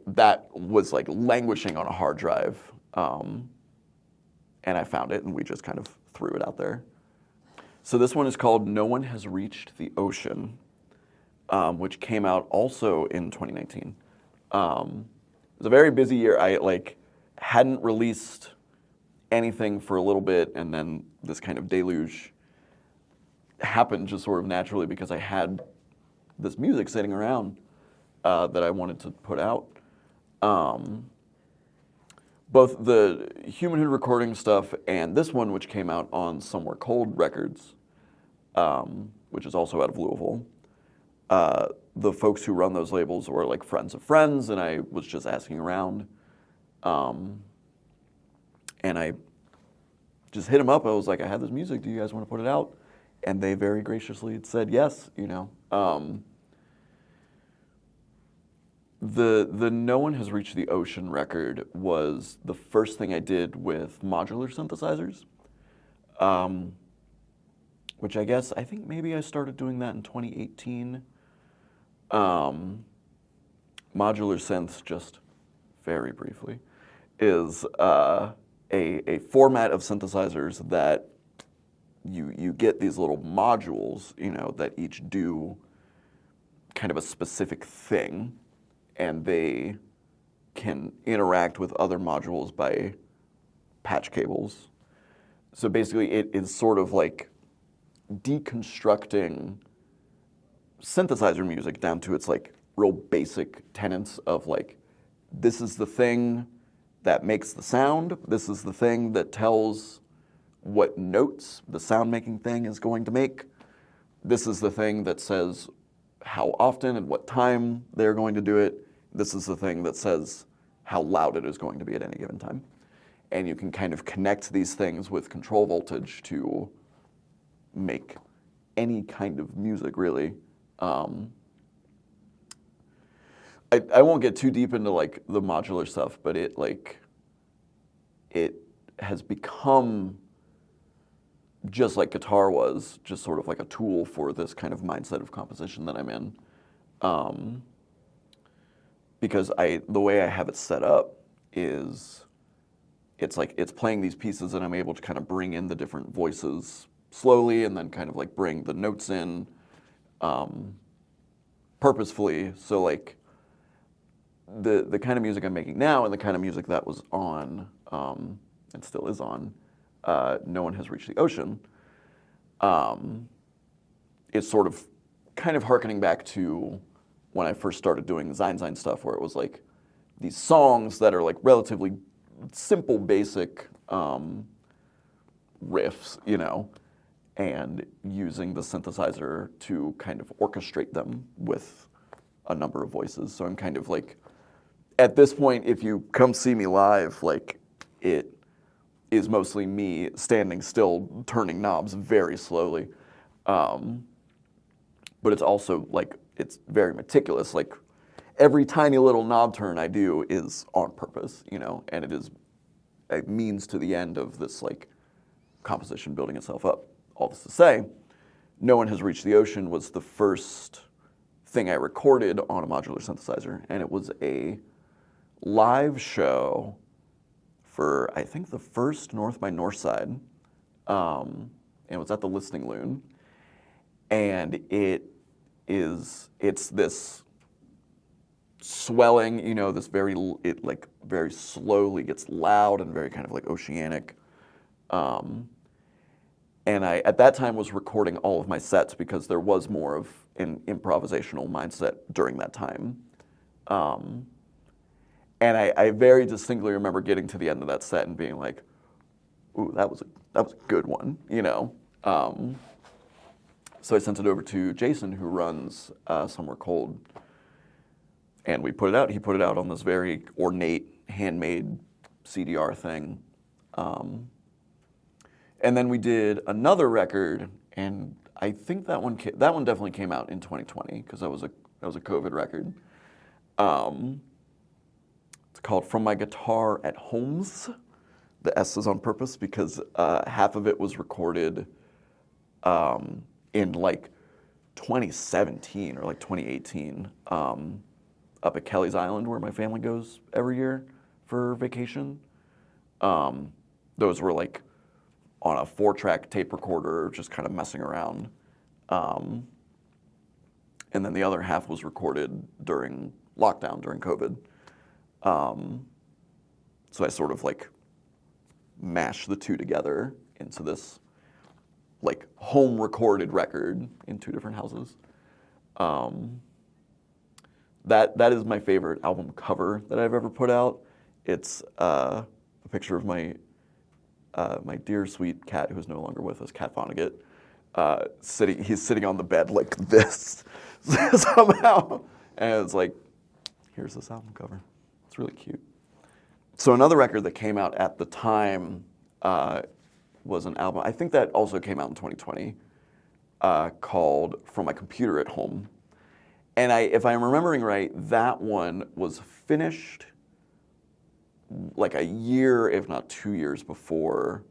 that was like languishing on a hard drive. And I found it, and we just kind of threw it out there. So this one is called No One Has Reached the Ocean, which came out also in 2019. It was a very busy year. I hadn't released anything for a little bit, and then this kind of deluge happened just sort of naturally because I had this music sitting around that I wanted to put out. Both the Human Hood Recording stuff and this one, which came out on Somewhere Cold Records, which is also out of Louisville. The folks who run those labels were like friends of friends, and I was just asking around. And I just hit them up. I was like, I have this music. Do you guys want to put it out? And they very graciously said yes, you know. The No One Has Reached the Ocean record was the first thing I did with modular synthesizers, which I think maybe I started doing that in 2018. Modular synths, just very briefly, is a format of synthesizers that you get these little modules, you know, that each do kind of a specific thing, and they can interact with other modules by patch cables. So basically it is sort of like deconstructing synthesizer music down to its like real basic tenets of like, this is the thing that makes the sound, this is the thing that tells what notes the sound making thing is going to make, this is the thing that says how often and what time they're going to do it, this is the thing that says how loud it is going to be at any given time. And you can kind of connect these things with control voltage to make any kind of music, really. I won't get too deep into like the modular stuff, but it has become, just like guitar was, just sort of like a tool for this kind of mindset of composition that I'm in. Because the way I have it set up is, it's like it's playing these pieces and I'm able to kind of bring in the different voices slowly and then kind of like bring the notes in purposefully. So like the kind of music I'm making now and the kind of music that was on and still is on No One Has Reached the Ocean is sort of kind of hearkening back to when I first started doing Zine stuff, where it was like these songs that are like relatively simple, basic riffs, you know, and using the synthesizer to kind of orchestrate them with a number of voices. So I'm kind of like, at this point, if you come see me live, like is mostly me standing still, turning knobs very slowly. But it's also like, it's very meticulous. Like every tiny little knob turn I do is on purpose, you know, and it is a means to the end of this like composition building itself up. All this to say, No One Has Reached the Ocean was the first thing I recorded on a modular synthesizer, and it was a live show for, I think, the first North by Northside. And it was at the Listening Loon. And it's this swelling, you know, this it like very slowly gets loud and very kind of like oceanic. And I, at that time, was recording all of my sets because there was more of an improvisational mindset during that time. And I very distinctly remember getting to the end of that set and being like, ooh, that was a good one, you know? So I sent it over to Jason, who runs Somewhere Cold, and we put it out. He put it out on this very ornate, handmade CDR thing. And then we did another record, and I think that one definitely came out in 2020 because that was a COVID record. It's called From My Guitar at Homes. The S is on purpose because half of it was recorded in like 2017 or like 2018 up at Kelly's Island, where my family goes every year for vacation. Those were like on a 4-track tape recorder, just kind of messing around. And then the other half was recorded during lockdown, during COVID. So I sort of like mashed the two together into this like home recorded record in 2 different houses. That is my favorite album cover that I've ever put out. It's a picture of my dear sweet cat, who is no longer with us, Cat Vonnegut. He's sitting on the bed like this somehow, and it's like, here's this album cover. It's really cute. So another record that came out at the time was an album, I think that also came out in 2020, called From My Computer at Home. And if I'm remembering right, that one was finished like a year, if not 2 years before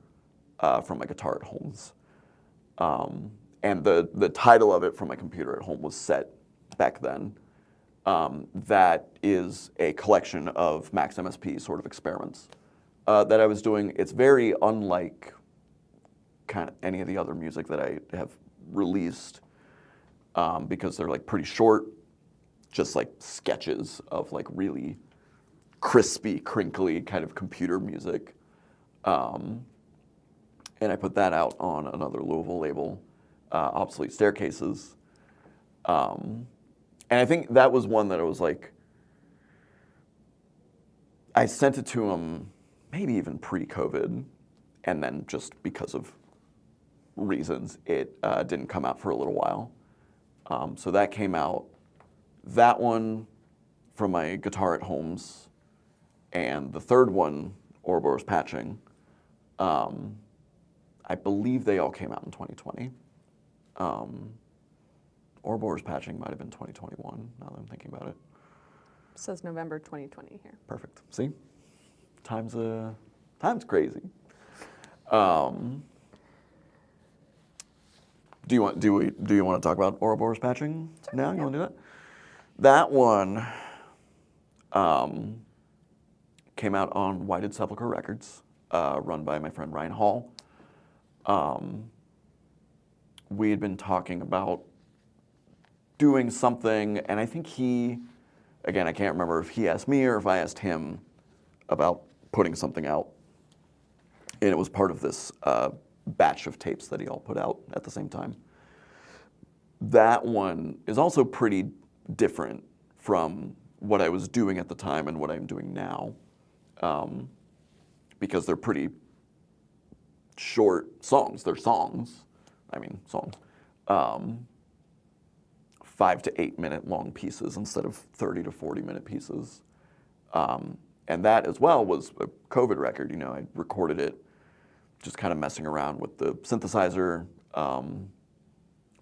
From My Guitar at Homes. And the title of it, From My Computer at Home, was set back then. That is a collection of Max MSP sort of experiments that I was doing. It's very unlike kind of any of the other music that I have released because they're like pretty short, just like sketches of like really crispy, crinkly kind of computer music. And I put that out on another Louisville label, Obsolete Staircases. And I think that was one that I was like, I sent it to him maybe even pre-COVID, and then just because of reasons, it didn't come out for a little while. So that came out, that one, From My Guitar at Homes, and the third one, Ouroboros Patching, I believe they all came out in 2020. Ouroboros Patching might have been 2021, now that I'm thinking about it. It says November 2020 here. Perfect. See? Time's crazy. Do you want to talk about Ouroboros Patching now? You want to do that? That one came out on Whited Sepulchre Records, run by my friend Ryan Hall. We had been talking about doing something, and I think again, I can't remember if he asked me or if I asked him about putting something out. And it was part of this batch of tapes that he all put out at the same time. That one is also pretty different from what I was doing at the time and what I'm doing now, because they're pretty short songs. They're songs. I mean, songs. 5 to 8 minute long pieces instead of 30 to 40 minute pieces. And that as well was a COVID record. You know, I recorded it just kind of messing around with the synthesizer,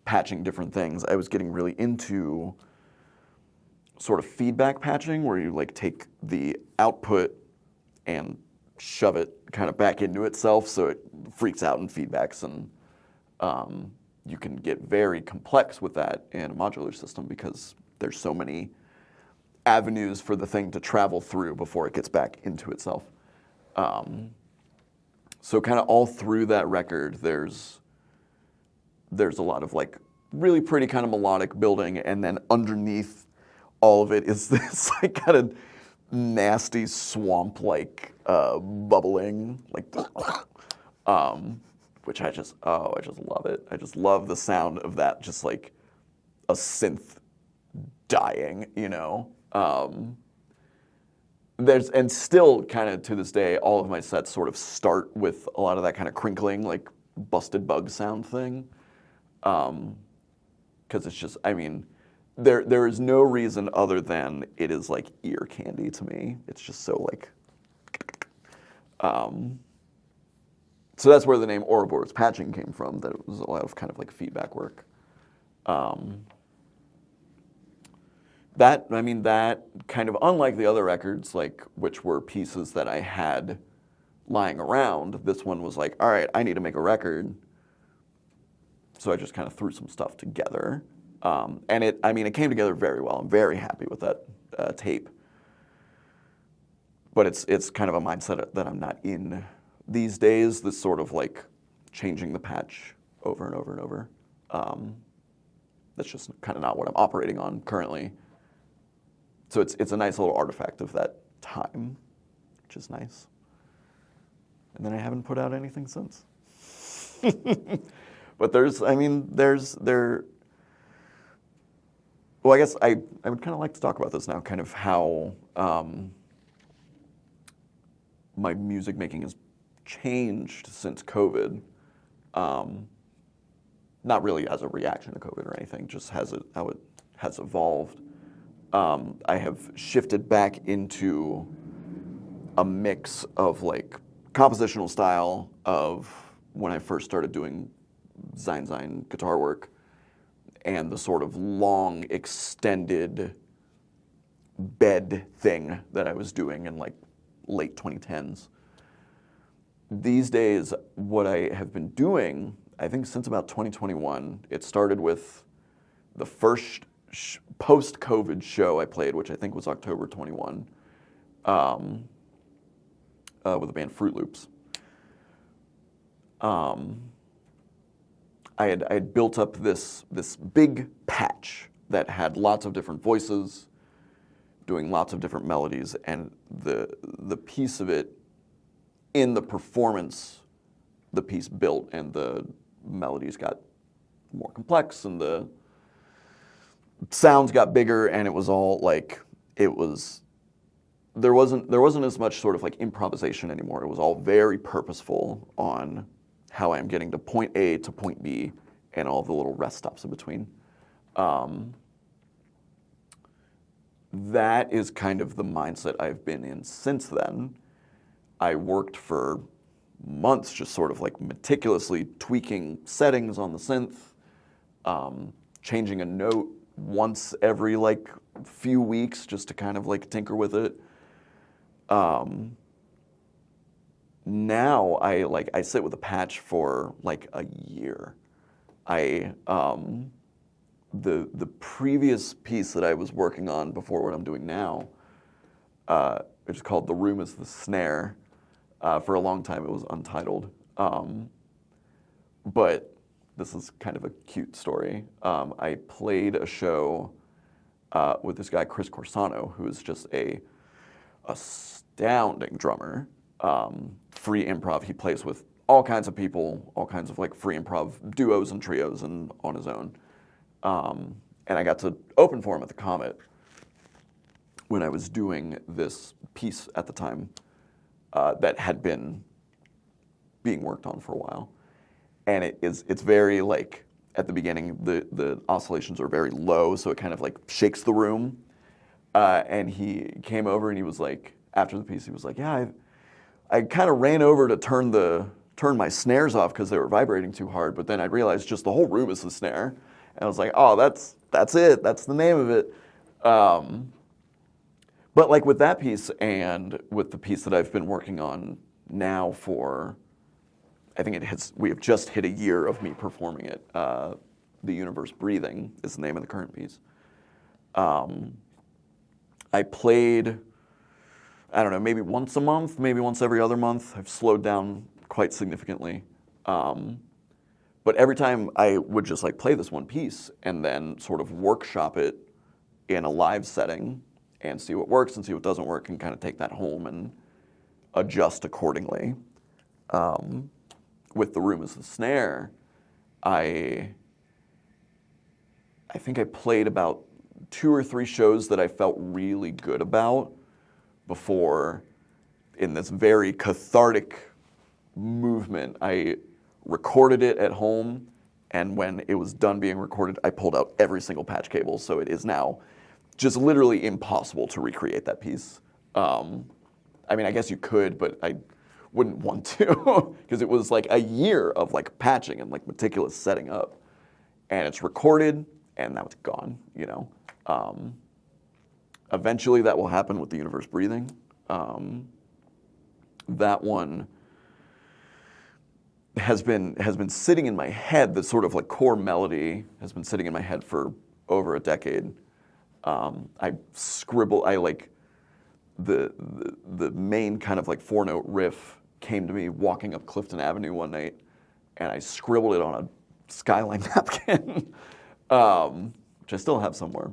patching different things. I was getting really into sort of feedback patching, where you like take the output and shove it kind of back into itself so it freaks out and feedbacks, and you can get very complex with that in a modular system because there's so many avenues for the thing to travel through before it gets back into itself. So kind of all through that record, there's a lot of like really pretty kind of melodic building, and then underneath all of it is this like kind of nasty swamp-like bubbling, like, which I just love it. I just love the sound of that, just like a synth dying, you know. And still kind of to this day, all of my sets sort of start with a lot of that kind of crinkling, like busted bug sound thing. Because it's just, I mean, there is no reason other than it is like ear candy to me. It's just so like, so that's where the name Ouroboros Patching came from, that it was a lot of kind of like feedback work. That kind of, unlike the other records, like, which were pieces that I had lying around, this one was like, all right, I need to make a record. So I just kind of threw some stuff together. And it came together very well. I'm very happy with that tape. But it's kind of a mindset that I'm not in these days, this sort of like changing the patch over and over and over. That's just kind of not what I'm operating on currently. So it's a nice little artifact of that time, which is nice. And then I haven't put out anything since. But well, I guess I would kind of like to talk about this now, kind of how my music making has changed since COVID. Not really as a reaction to COVID or anything, just how it has evolved. I have shifted back into a mix of like compositional style of when I first started doing Zine guitar work, and the sort of long extended bed thing that I was doing in like late 2010s. These days, what I have been doing, I think since about 2021, it started with the first post-COVID show I played, which I think was October 21, with the band Fruit Loops. I had built up this big patch that had lots of different voices, doing lots of different melodies, and the piece of it in the performance, the piece built and the melodies got more complex and the sounds got bigger, and it was all like, there wasn't as much sort of like improvisation anymore. It was all very purposeful on how I'm getting to point A to point B and all the little rest stops in between. That is kind of the mindset I've been in since then. I worked for months just sort of like meticulously tweaking settings on the synth, changing a note once every like few weeks just to kind of like tinker with it. Now I sit with a patch for like a year. The previous piece that I was working on before what I'm doing now, which is called The Room is the Snare. For a long time it was untitled. But this is kind of a cute story. I played a show with this guy, Chris Corsano, who is just a astounding drummer. Free improv. He plays with all kinds of people, all kinds of like free improv duos and trios and on his own. And I got to open for him at the Comet when I was doing this piece at the time that had been being worked on for a while. And it's very like, at the beginning, the oscillations are very low, so it kind of like shakes the room. And he came over and he was like, after the piece, he was like, yeah, I kind of ran over to turn the turn my snares off because they were vibrating too hard, but then I realized just the whole room is the snare. And I was like, oh, that's it. That's the name of it. But like with that piece and with the piece that I've been working on now for, I think we have just hit a year of me performing it. The Universe Breathing is the name of the current piece. I played, I don't know, maybe once a month, maybe once every other month. I've slowed down quite significantly. But every time I would just like play this one piece and then sort of workshop it in a live setting and see what works and see what doesn't work and kind of take that home and adjust accordingly. With the room as the snare, I think I played about 2 or 3 shows that I felt really good about before, in this very cathartic movement, I recorded it at home, and when it was done being recorded, I pulled out every single patch cable, so it is now just literally impossible to recreate that piece. I mean, I guess you could, but I wouldn't want to, because it was like a year of like patching and like meticulous setting up, and it's recorded, and now it's gone, you know. Eventually that will happen with the Universe Breathing. That one has been sitting in my head. The sort of like core melody has been sitting in my head for over a decade. I like the main kind of like 4-note riff came to me walking up Clifton Avenue one night, and I scribbled it on a Skyline napkin, which I still have somewhere.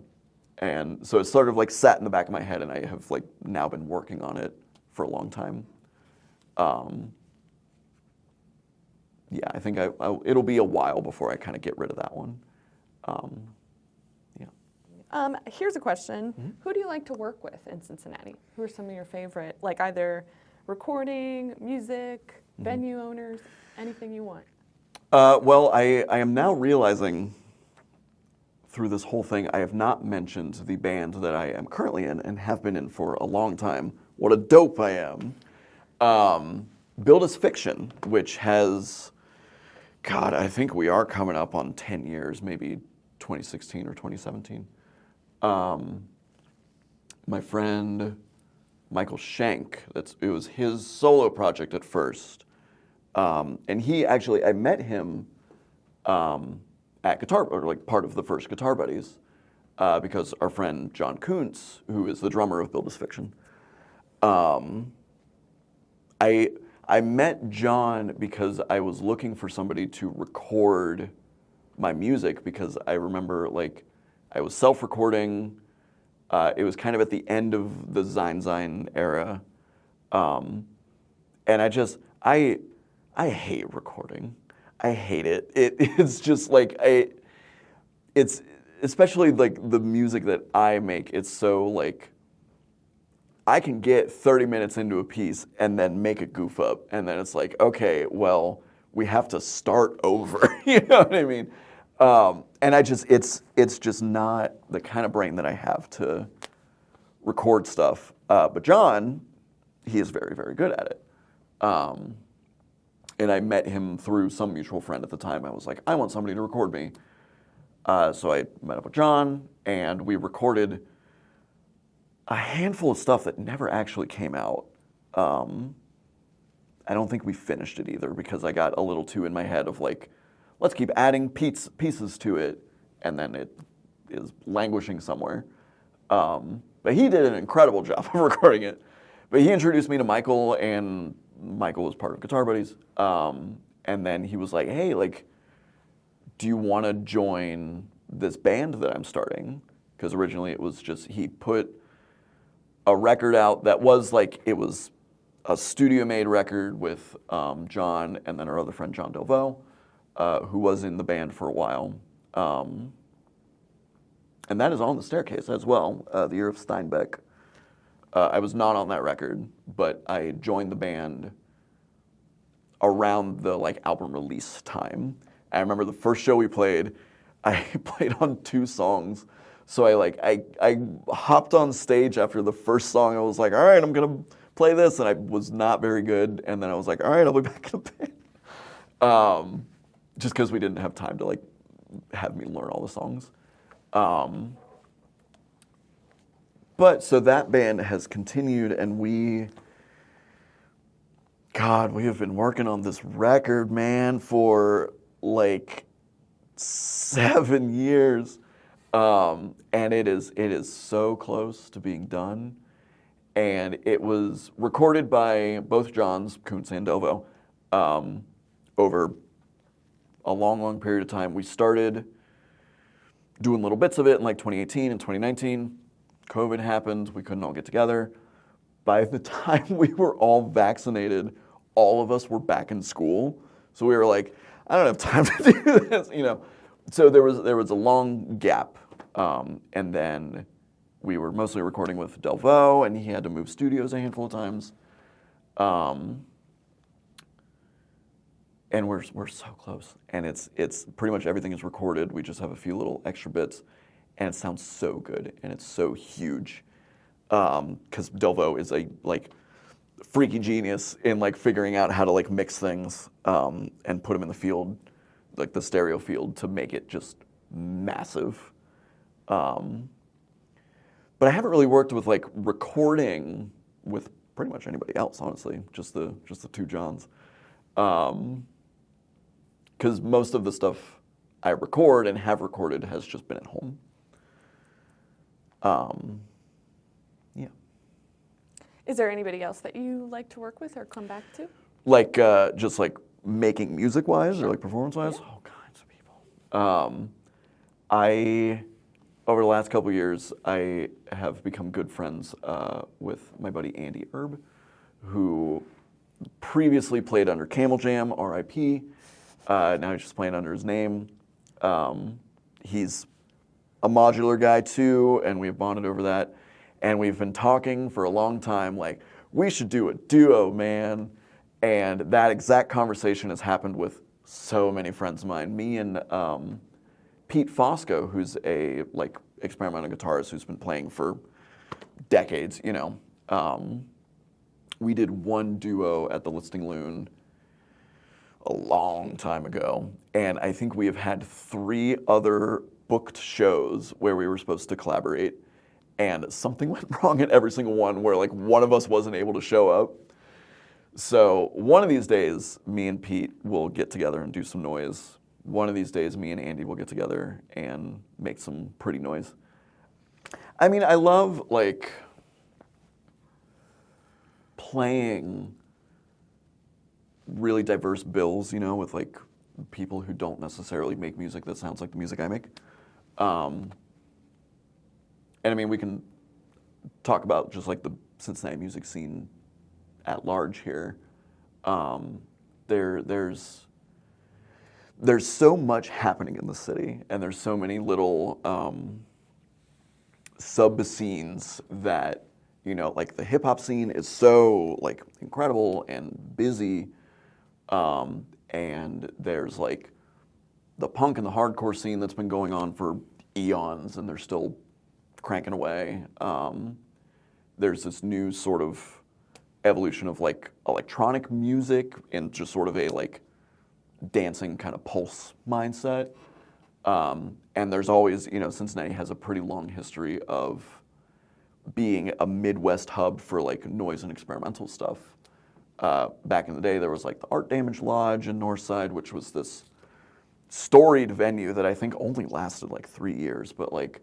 And so it sort of like sat in the back of my head, and I have like now been working on it for a long time. Yeah, I think it'll be a while before I kind of get rid of that one. Yeah. Here's a question. Mm-hmm. Who do you like to work with in Cincinnati? Who are some of your favorite, like either recording, music, mm-hmm. venue owners, anything you want? Well, I am now realizing through this whole thing, I have not mentioned the band that I am currently in and have been in for a long time. What a dope I am. Build Us Fiction, which has, God, I think we are coming up on 10 years, maybe 2016 or 2017. My friend Michael Schenk, it was his solo project at first. And he actually, I met him at Guitar, or like part of the first Guitar Buddies, because our friend John Kuntz, who is the drummer of Build Us Fiction, I met John because I was looking for somebody to record my music, because I remember like I was self-recording. It was kind of at the end of the Zine era, and I hate recording. I hate it. It's just like it's especially like the music that I make. It's so like I can get 30 minutes into a piece and then make a goof up, and then it's like, okay, well, we have to start over. You know what I mean? And it's just not the kind of brain that I have to record stuff. But John, he is very, very good at it. And I met him through some mutual friend at the time. I was like, I want somebody to record me. So I met up with John, and we recorded a handful of stuff that never actually came out. I don't think we finished it either, because I got a little too in my head of like, let's keep adding pieces to it, and then it is languishing somewhere. But he did an incredible job of recording it. But he introduced me to Michael, and Michael was part of Guitar Buddies. And then he was like, hey, like, do you want to join this band that I'm starting? Because originally it was just, he put a record out that was like, it was a studio-made record with John and then our other friend John Delvaux, who was in the band for a while. And that is on the staircase as well, The Year of Steinbeck. I was not on that record, but I joined the band around the like album release time. I remember the first show we played, I played on 2 songs. So I hopped on stage after the first song. I was like, all right, I'm gonna play this, and I was not very good. And then I was like, all right, I'll be back in the band. just because we didn't have time to like have me learn all the songs. But so that band has continued, and we have been working on this record, man, for like 7 years. And it is so close to being done. And it was recorded by both Johns, Kuntz and Delvo, over a long, long period of time. We started doing little bits of it in like 2018 and 2019. COVID happened, we couldn't all get together. By the time we were all vaccinated, all of us were back in school. So we were like, I don't have time to do this, you know. So there was a long gap. And then we were mostly recording with Delvo, and he had to move studios a handful of times. And we're so close. And it's pretty much everything is recorded. We just have a few little extra bits. And it sounds so good, and it's so huge. Because Delvo is a like freaky genius in like figuring out how to like mix things and put them in the field, like the stereo field, to make it just massive. But I haven't really worked with like recording with pretty much anybody else, honestly. Just the two Johns. Because most of the stuff I record and have recorded has just been at home. Yeah. Is there anybody else that you like to work with or come back to? Like, just like making music-wise or like performance-wise? Yeah. All kinds of people. Over the last couple of years, I have become good friends with my buddy Andy Erb, who previously played under Camel Jam, R.I.P. Now he's just playing under his name. He's a modular guy too, and we've bonded over that. And we've been talking for a long time, like, we should do a duo, man. And that exact conversation has happened with so many friends of mine. Me and Pete Fosco, who's a like experimental guitarist who's been playing for decades, you know. We did one duo at the Listing Loon a long time ago, and I think we have had 3 other booked shows where we were supposed to collaborate, and something went wrong at every single one where like one of us wasn't able to show up. So one of these days, me and Pete will get together and do some noise. One of these days, me and Andy will get together and make some pretty noise. I mean, I love like playing really diverse bills, you know, with like people who don't necessarily make music that sounds like the music I make. And I mean, we can talk about just like the Cincinnati music scene at large here. There's so much happening in the city, and there's so many little sub-scenes that, you know, like the hip hop scene is so like incredible and busy. And there's like the punk and the hardcore scene that's been going on for eons, and they're still cranking away. There's this new sort of evolution of like electronic music and just sort of a like dancing kind of pulse mindset. And there's always, you know, Cincinnati has a pretty long history of being a Midwest hub for like noise and experimental stuff. Back in the day, there was like the Art Damage Lodge in Northside, which was this storied venue that I think only lasted like 3 years, but like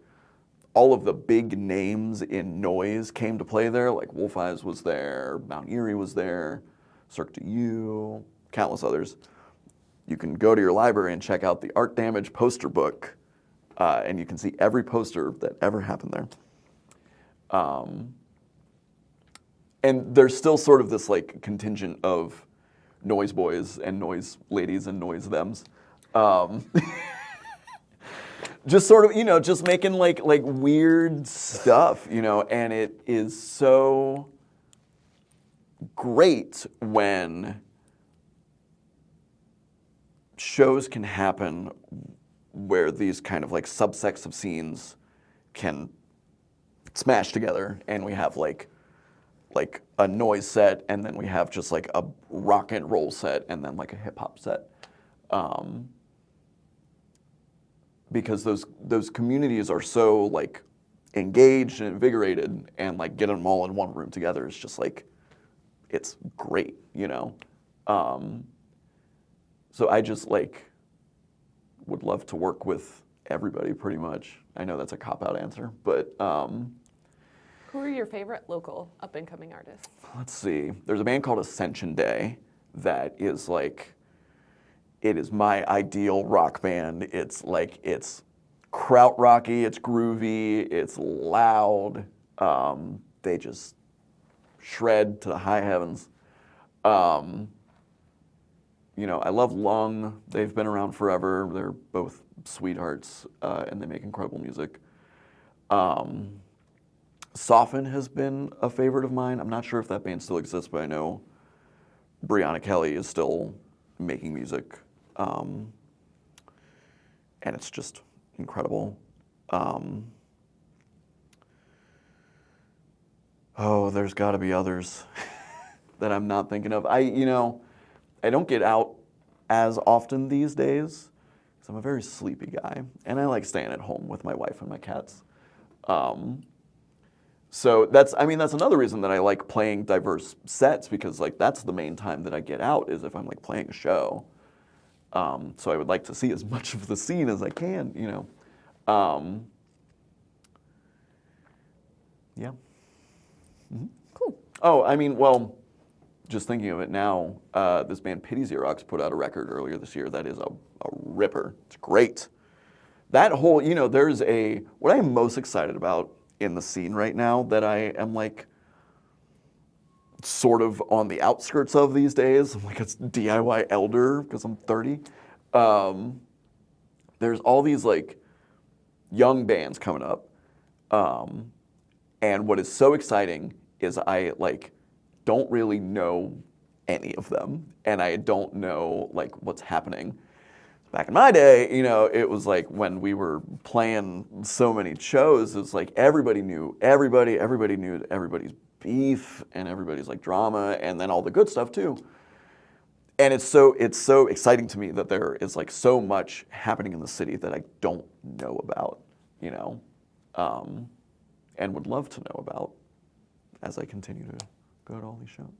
all of the big names in noise came to play there. Like Wolf Eyes was there, Mount Erie was there, Cirque du U, countless others. You can go to your library and check out the Art Damage poster book, and you can see every poster that ever happened there. And there's still sort of this like contingent of noise boys and noise ladies and noise thems. Just sort of, you know, just making like weird stuff, you know, and it is so great when shows can happen where these kind of like subsects of scenes can smash together, and we have like a noise set, and then we have just like a rock and roll set, and then like a hip hop set. Because those communities are so like engaged and invigorated, and like getting them all in one room together is just like, it's great, you know. So I just like would love to work with everybody pretty much. I know that's a cop-out answer, but Who are your favorite local up-and-coming artists? let's see. There's a band called Ascension Day that is like, it is my ideal rock band. It's like, it's krautrocky, it's groovy, it's loud. They just shred to the high heavens. You know, I love Lung. They've been around forever. They're both sweethearts, and they make incredible music. Soften has been a favorite of mine. I'm not sure if that band still exists, but I know Brianna Kelly is still making music, and it's just incredible. Oh, there's got to be others that I'm not thinking of. I don't get out as often these days because I'm a very sleepy guy, and I like staying at home with my wife and my cats. So that's another reason that I like playing diverse sets, because like that's the main time that I get out is if I'm like playing a show. So I would like to see as much of the scene as I can, you know. Yeah. Mm-hmm. Cool. Oh, I mean, well, just thinking of it now, this band Pity Xerox put out a record earlier this year that is a ripper. It's great. That whole, you know, what I'm most excited about in the scene right now that I am like sort of on the outskirts of these days. I'm like a DIY elder because I'm 30. There's all these like young bands coming up. And what is so exciting is I like don't really know any of them, and I don't know like what's happening. Back in my day, you know, it was like when we were playing so many shows, it's like everybody knew everybody knew everybody's beef and everybody's like drama, and then all the good stuff too. And it's so exciting to me that there is like so much happening in the city that I don't know about, you know, and would love to know about as I continue to go to all these shows.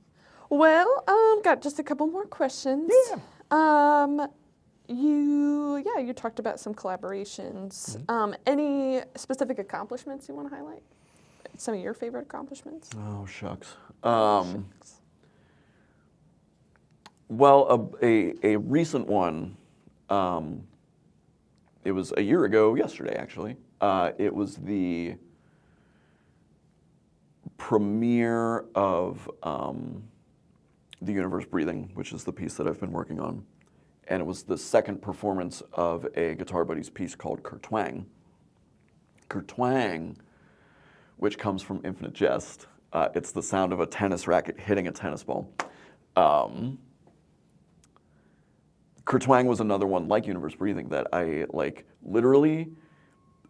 Well, got just a couple more questions. Yeah. You talked about some collaborations. Mm-hmm. Any specific accomplishments you want to highlight? Some of your favorite accomplishments? Oh, shucks. Well, a recent one, it was a year ago yesterday, actually. It was the premiere of The Universe Breathing, which is the piece that I've been working on. And it was the second performance of a Guitar Buddies piece called Kertwang. Kertwang, which comes from Infinite Jest. It's the sound of a tennis racket hitting a tennis ball. Kertwang was another one like Universe Breathing that I like literally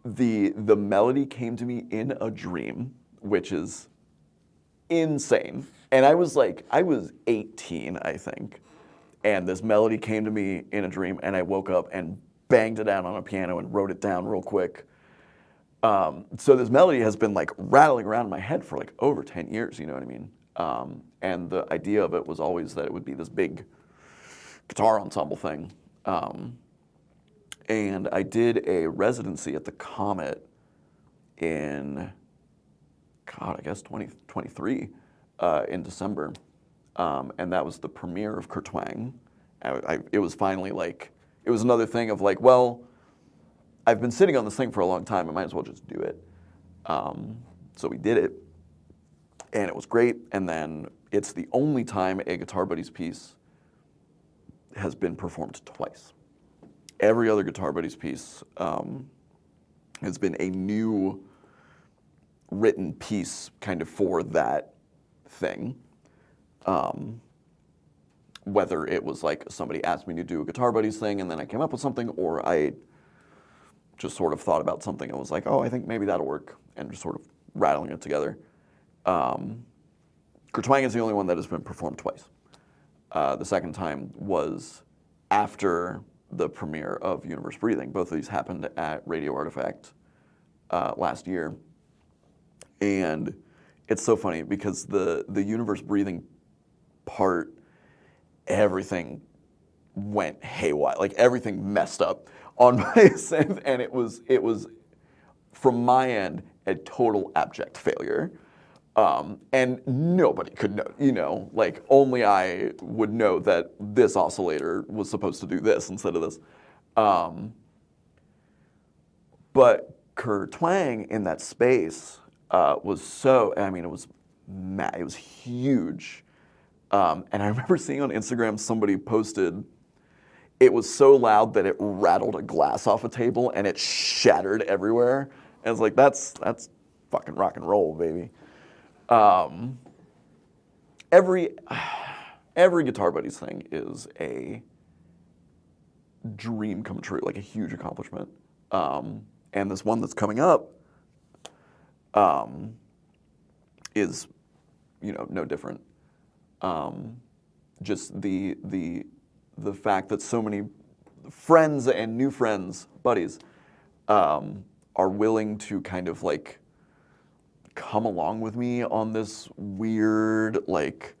the melody came to me in a dream, which is insane. And I was 18, I think. And this melody came to me in a dream, and I woke up and banged it out on a piano and wrote it down real quick. So this melody has been like rattling around in my head for like over 10 years, you know what I mean? And the idea of it was always that it would be this big guitar ensemble thing. And I did a residency at the Comet in, I guess 2023 in December. And that was the premiere of Kertwang. It was finally like, it was another thing of like, well, I've been sitting on this thing for a long time, I might as well just do it. So we did it, and it was great. And then it's the only time a Guitar Buddies piece has been performed twice. Every other Guitar Buddies piece has been a new written piece kind of for that thing. Whether it was like somebody asked me to do a Guitar Buddies thing and then I came up with something, or I just sort of thought about something and was like, oh, I think maybe that'll work, and just sort of rattling it together. Kertwang is the only one that has been performed twice. The second time was after the premiere of Universe Breathing. Both of these happened at Radio Artifact last year. And it's so funny because the Universe Breathing part, everything went haywire. Like everything messed up on my synth, and it was from my end a total abject failure. And nobody could know, like only I would know that this oscillator was supposed to do this instead of this. But Kerr Twang in that space was so, I mean, it was mad, it was huge. And I remember seeing on Instagram somebody posted, it was so loud that it rattled a glass off a table and it shattered everywhere. And I was like, that's fucking rock and roll, baby. Every Guitar Buddies thing is a dream come true, like a huge accomplishment. And this one that's coming up is, no different. Just the fact that so many friends and new friends, buddies, are willing to kind of like come along with me on this weird, like,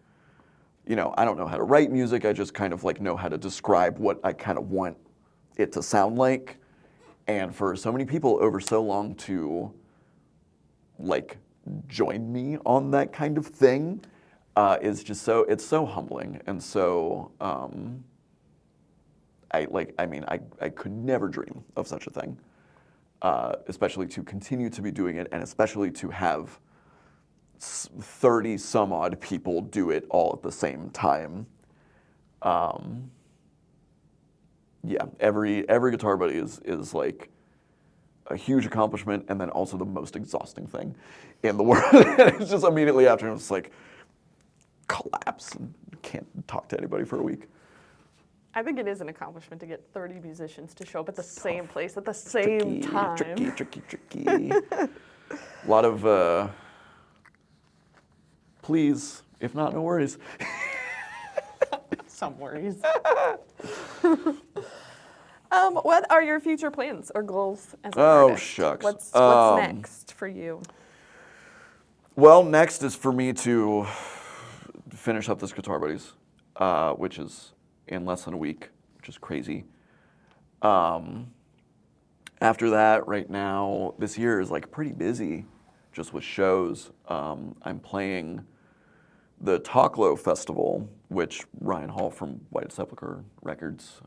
I don't know how to write music, I just kind of like know how to describe what I kind of want it to sound like. And for so many people over so long to like join me on that kind of thing is just it's so humbling. And so I could never dream of such a thing. Especially to continue to be doing it, and especially to have 30 some odd people do it all at the same time. Yeah, every Guitar Buddy is like a huge accomplishment, and then also the most exhausting thing in the world. And it's just immediately after, it's like collapse and can't talk to anybody for a week. I think it is an accomplishment to get 30 musicians to show up at the same place at the same time. Tricky. A lot of, please, if not, no worries. Some worries. What are your future plans or goals as an artist? Shucks. What's next for you? Well, next is for me to finish up this Guitar Buddies, which is in less than a week, which is crazy. After that, right now, this year is like pretty busy just with shows. I'm playing the Talklow Festival, which Ryan Hall from White Sepulchre Records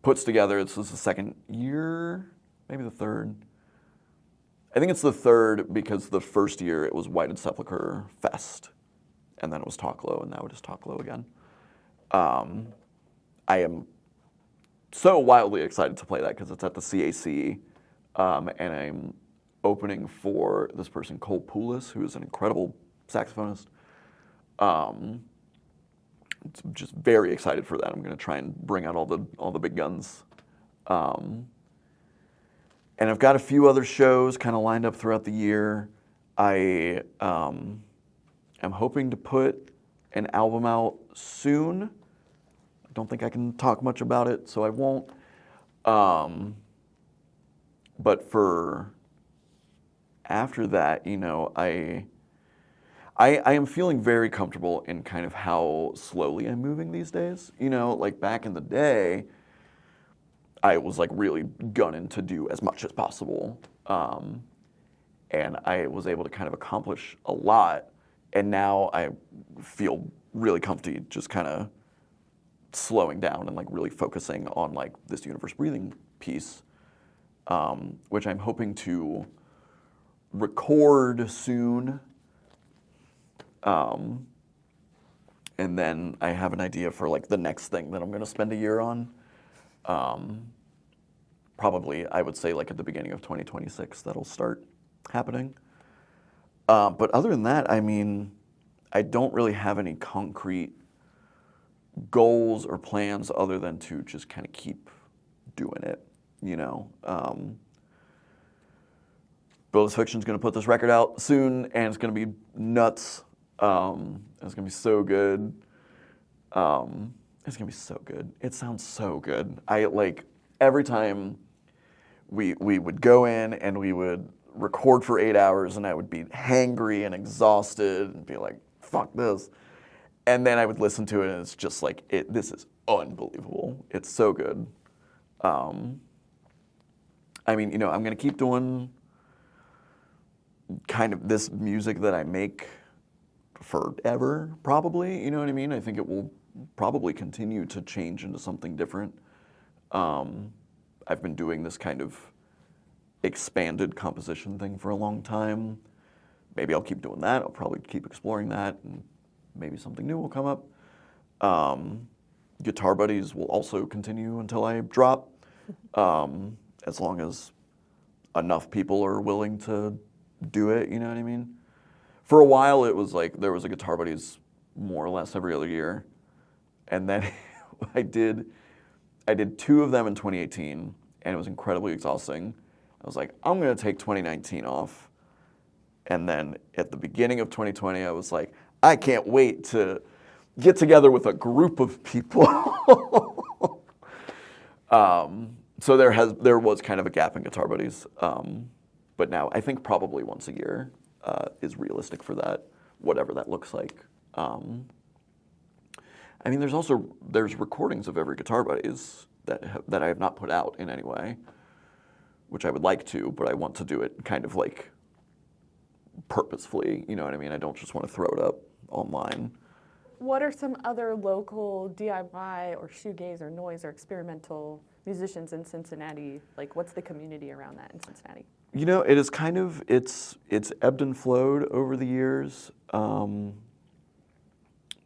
puts together. This is the second year, maybe the third. I think it's the third because the first year it was White Sepulchre Fest, and then it was Talklow, and now it is Talklow again. I am so wildly excited to play that because it's at the CAC, and I'm opening for this person, Cole Poulos, who is an incredible saxophonist. Just very excited for that. I'm going to try and bring out all the big guns. And I've got a few other shows kind of lined up throughout the year. I am hoping to put an album out soon. I don't think I can talk much about it, so I won't. But for after that, I am feeling very comfortable in kind of how slowly I'm moving these days. Like back in the day, I was like really gunning to do as much as possible. And I was able to kind of accomplish a lot. And now I feel really comfy just kind of slowing down and like really focusing on like this Universe Breathing piece, which I'm hoping to record soon. And then I have an idea for like the next thing that I'm going to spend a year on. Probably, I would say like at the beginning of 2026, that'll start happening. But other than that, I mean, I don't really have any concrete goals or plans other than to just kind of keep doing it, Builders Fiction's going to put this record out soon, and it's going to be nuts. It's going to be so good. It's gonna be so good. It sounds so good. I like every time we would go in and we would record for 8 hours, and I would be hangry and exhausted and be like, "Fuck this," and then I would listen to it, and it's just like this is unbelievable. It's so good. I mean, I'm gonna keep doing kind of this music that I make forever, probably. You know what I mean? I think it will probably continue to change into something different. I've been doing this kind of expanded composition thing for a long time. Maybe I'll keep doing that. I'll probably keep exploring that, and maybe something new will come up. Guitar Buddies will also continue until I drop, as long as enough people are willing to do it, you know what I mean? For a while, it was like there was a Guitar Buddies more or less every other year. And then I did 2 of them in 2018, and it was incredibly exhausting. I was like, I'm going to take 2019 off. And then at the beginning of 2020, I was like, I can't wait to get together with a group of people. So there was kind of a gap in Guitar Buddies. But now I think probably once a year is realistic for that, whatever that looks like. I mean, there's recordings of every Guitar Buddies that I have not put out in any way, which I would like to, but I want to do it kind of like purposefully, you know what I mean? I don't just want to throw it up online. What are some other local DIY or shoegaze or noise or experimental musicians in Cincinnati? Like, what's the community around that in Cincinnati? It is kind of, it's ebbed and flowed over the years.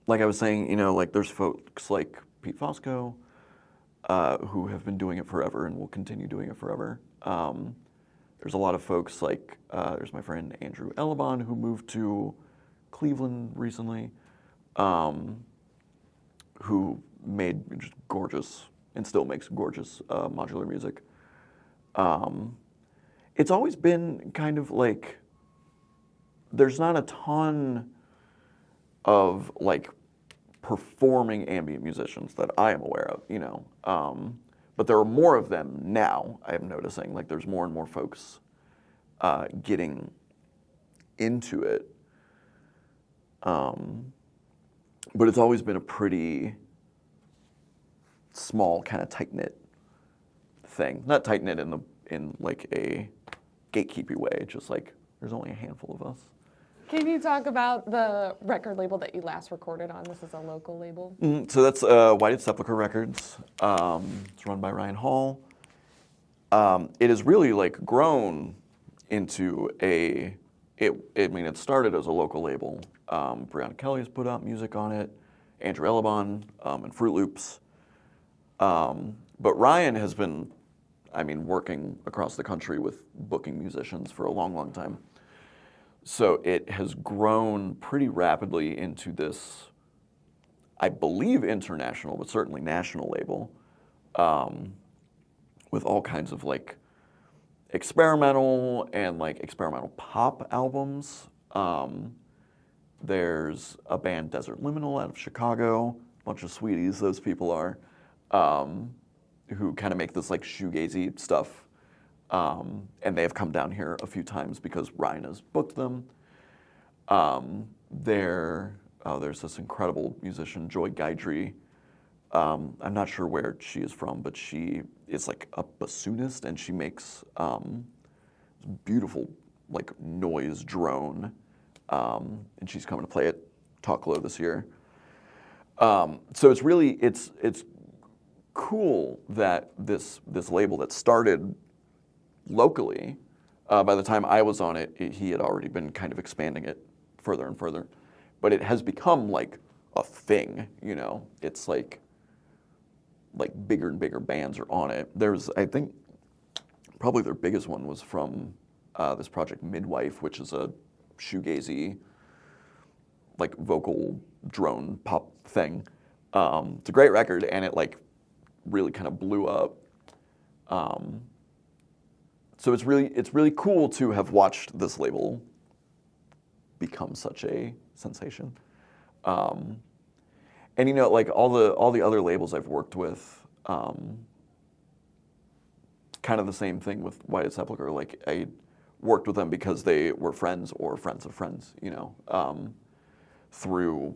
Like I was saying, like there's folks like Pete Fosco, who have been doing it forever and will continue doing it forever. There's a lot of folks like, there's my friend Andrew Elabon, who moved to Cleveland recently, who made just gorgeous, and still makes gorgeous modular music. It's always been kind of like, there's not a ton of like performing ambient musicians that I am aware of, but there are more of them now. I am noticing like there's more and more folks getting into it, but it's always been a pretty small, kind of tight knit thing. Not tight knit in like a gatekeepy way. Just like there's only a handful of us. Can you talk about the record label that you last recorded on? This is a local label. So that's Whited Sepulchre Records. It's run by Ryan Hall. It has really like grown into it started as a local label. Brianna Kelly has put out music on it, Andrew Elabon, and Fruit Loops. But Ryan has been, working across the country with booking musicians for a long, long time. So it has grown pretty rapidly into this, I believe, international, but certainly national label, with all kinds of like experimental and like experimental pop albums. There's a band, Desert Liminal, out of Chicago, a bunch of sweeties, those people are, who kind of make this like shoegazy stuff. And they have come down here a few times because Ryan has booked them. There's this incredible musician, Joy Guidry. I'm not sure where she is from, but she is like a bassoonist, and she makes beautiful like noise drone. And she's coming to play at Talk Low this year. So it's really it's cool that this label that started locally, by the time I was on it, he had already been kind of expanding it further and further. But it has become like a thing, It's like bigger and bigger bands are on it. There's, I think, probably their biggest one was from this project Midwife, which is a shoegazy, like vocal drone pop thing. It's a great record, and it like really kind of blew up. So it's really cool to have watched this label become such a sensation. And you know, like all the other labels I've worked with, kind of the same thing with White Sepulchre. Like I worked with them because they were friends or friends of friends, you know, through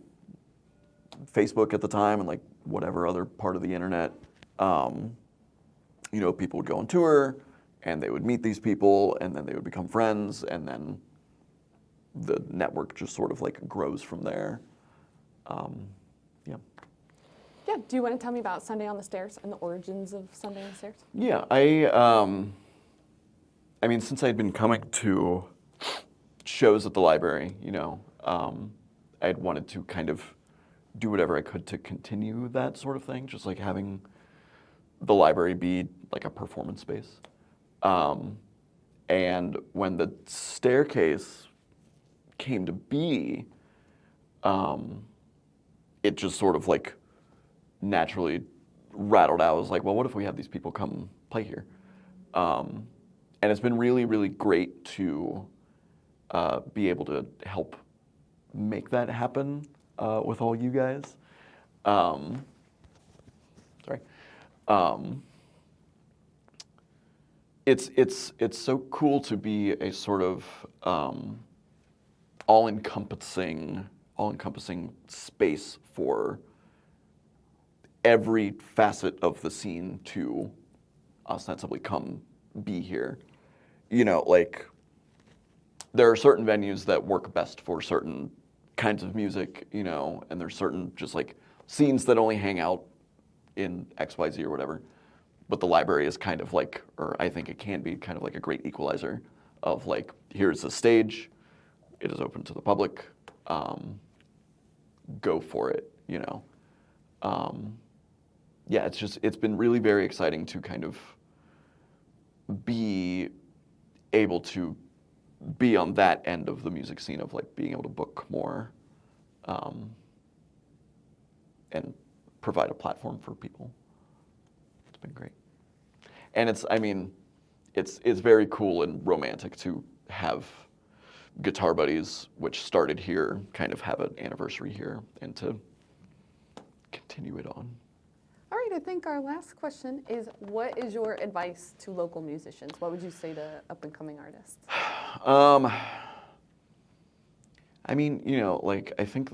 Facebook at the time and like whatever other part of the internet. You know, people would go on tour and they would meet these people and then they would become friends and then the network just sort of like grows from there. Yeah. Yeah. Do you want to tell me about Sunday on the Stairs and the origins of Sunday on the Stairs? Yeah, I mean, since I'd been coming to shows at the library, you know, I'd wanted to kind of do whatever I could to continue that sort of thing, just like having the library be like a performance space. And when the staircase came to be, it just sort of like naturally rattled out. I was like, well, what if we have these people come play here? And it's been really, really great to be able to help make that happen with all you guys. Sorry. It's so cool to be a sort of all-encompassing space for every facet of the scene to ostensibly come be here. You know, like there are certain venues that work best for certain kinds of music, you know, and there's certain just like scenes that only hang out in XYZ or whatever. But the library is kind of like, or I think it can be kind of like a great equalizer of like, here's the stage, it is open to the public, go for it, you know. Yeah, it's been really very exciting to kind of be able to be on that end of the music scene of like being able to book more and provide a platform for people. It's been great. And it's very cool and romantic to have Guitar Buddies, which started here, kind of have an anniversary here and to continue it on. All right, I think our last question is, what is your advice to local musicians? What would you say to up-and-coming artists? I mean, you know, like I think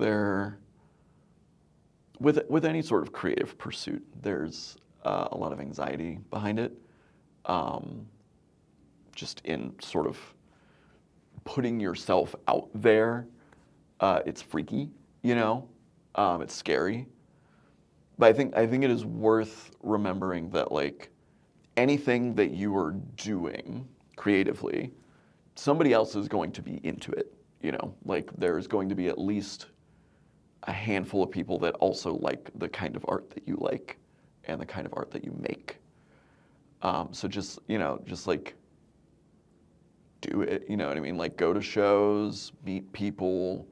with any sort of creative pursuit, there's a lot of anxiety behind it. Just in sort of putting yourself out there, it's freaky, you know, it's scary. But I think it is worth remembering that like anything that you are doing creatively, somebody else is going to be into it, you know, like there's going to be at least a handful of people that also like the kind of art that you like and the kind of art that you make. So just, you know, just like do it, you know what I mean? Like go to shows, meet people,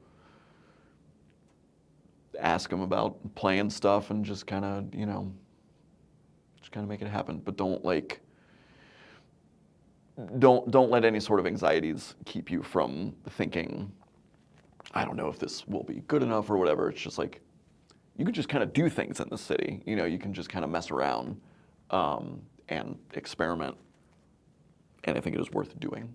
ask them about playing stuff and just kind of, you know, just kind of make it happen. But don't let any sort of anxieties keep you from thinking, I don't know if this will be good enough or whatever. It's just like, you can just kind of do things in the city. You know, you can just kind of mess around and experiment. And I think it is worth doing.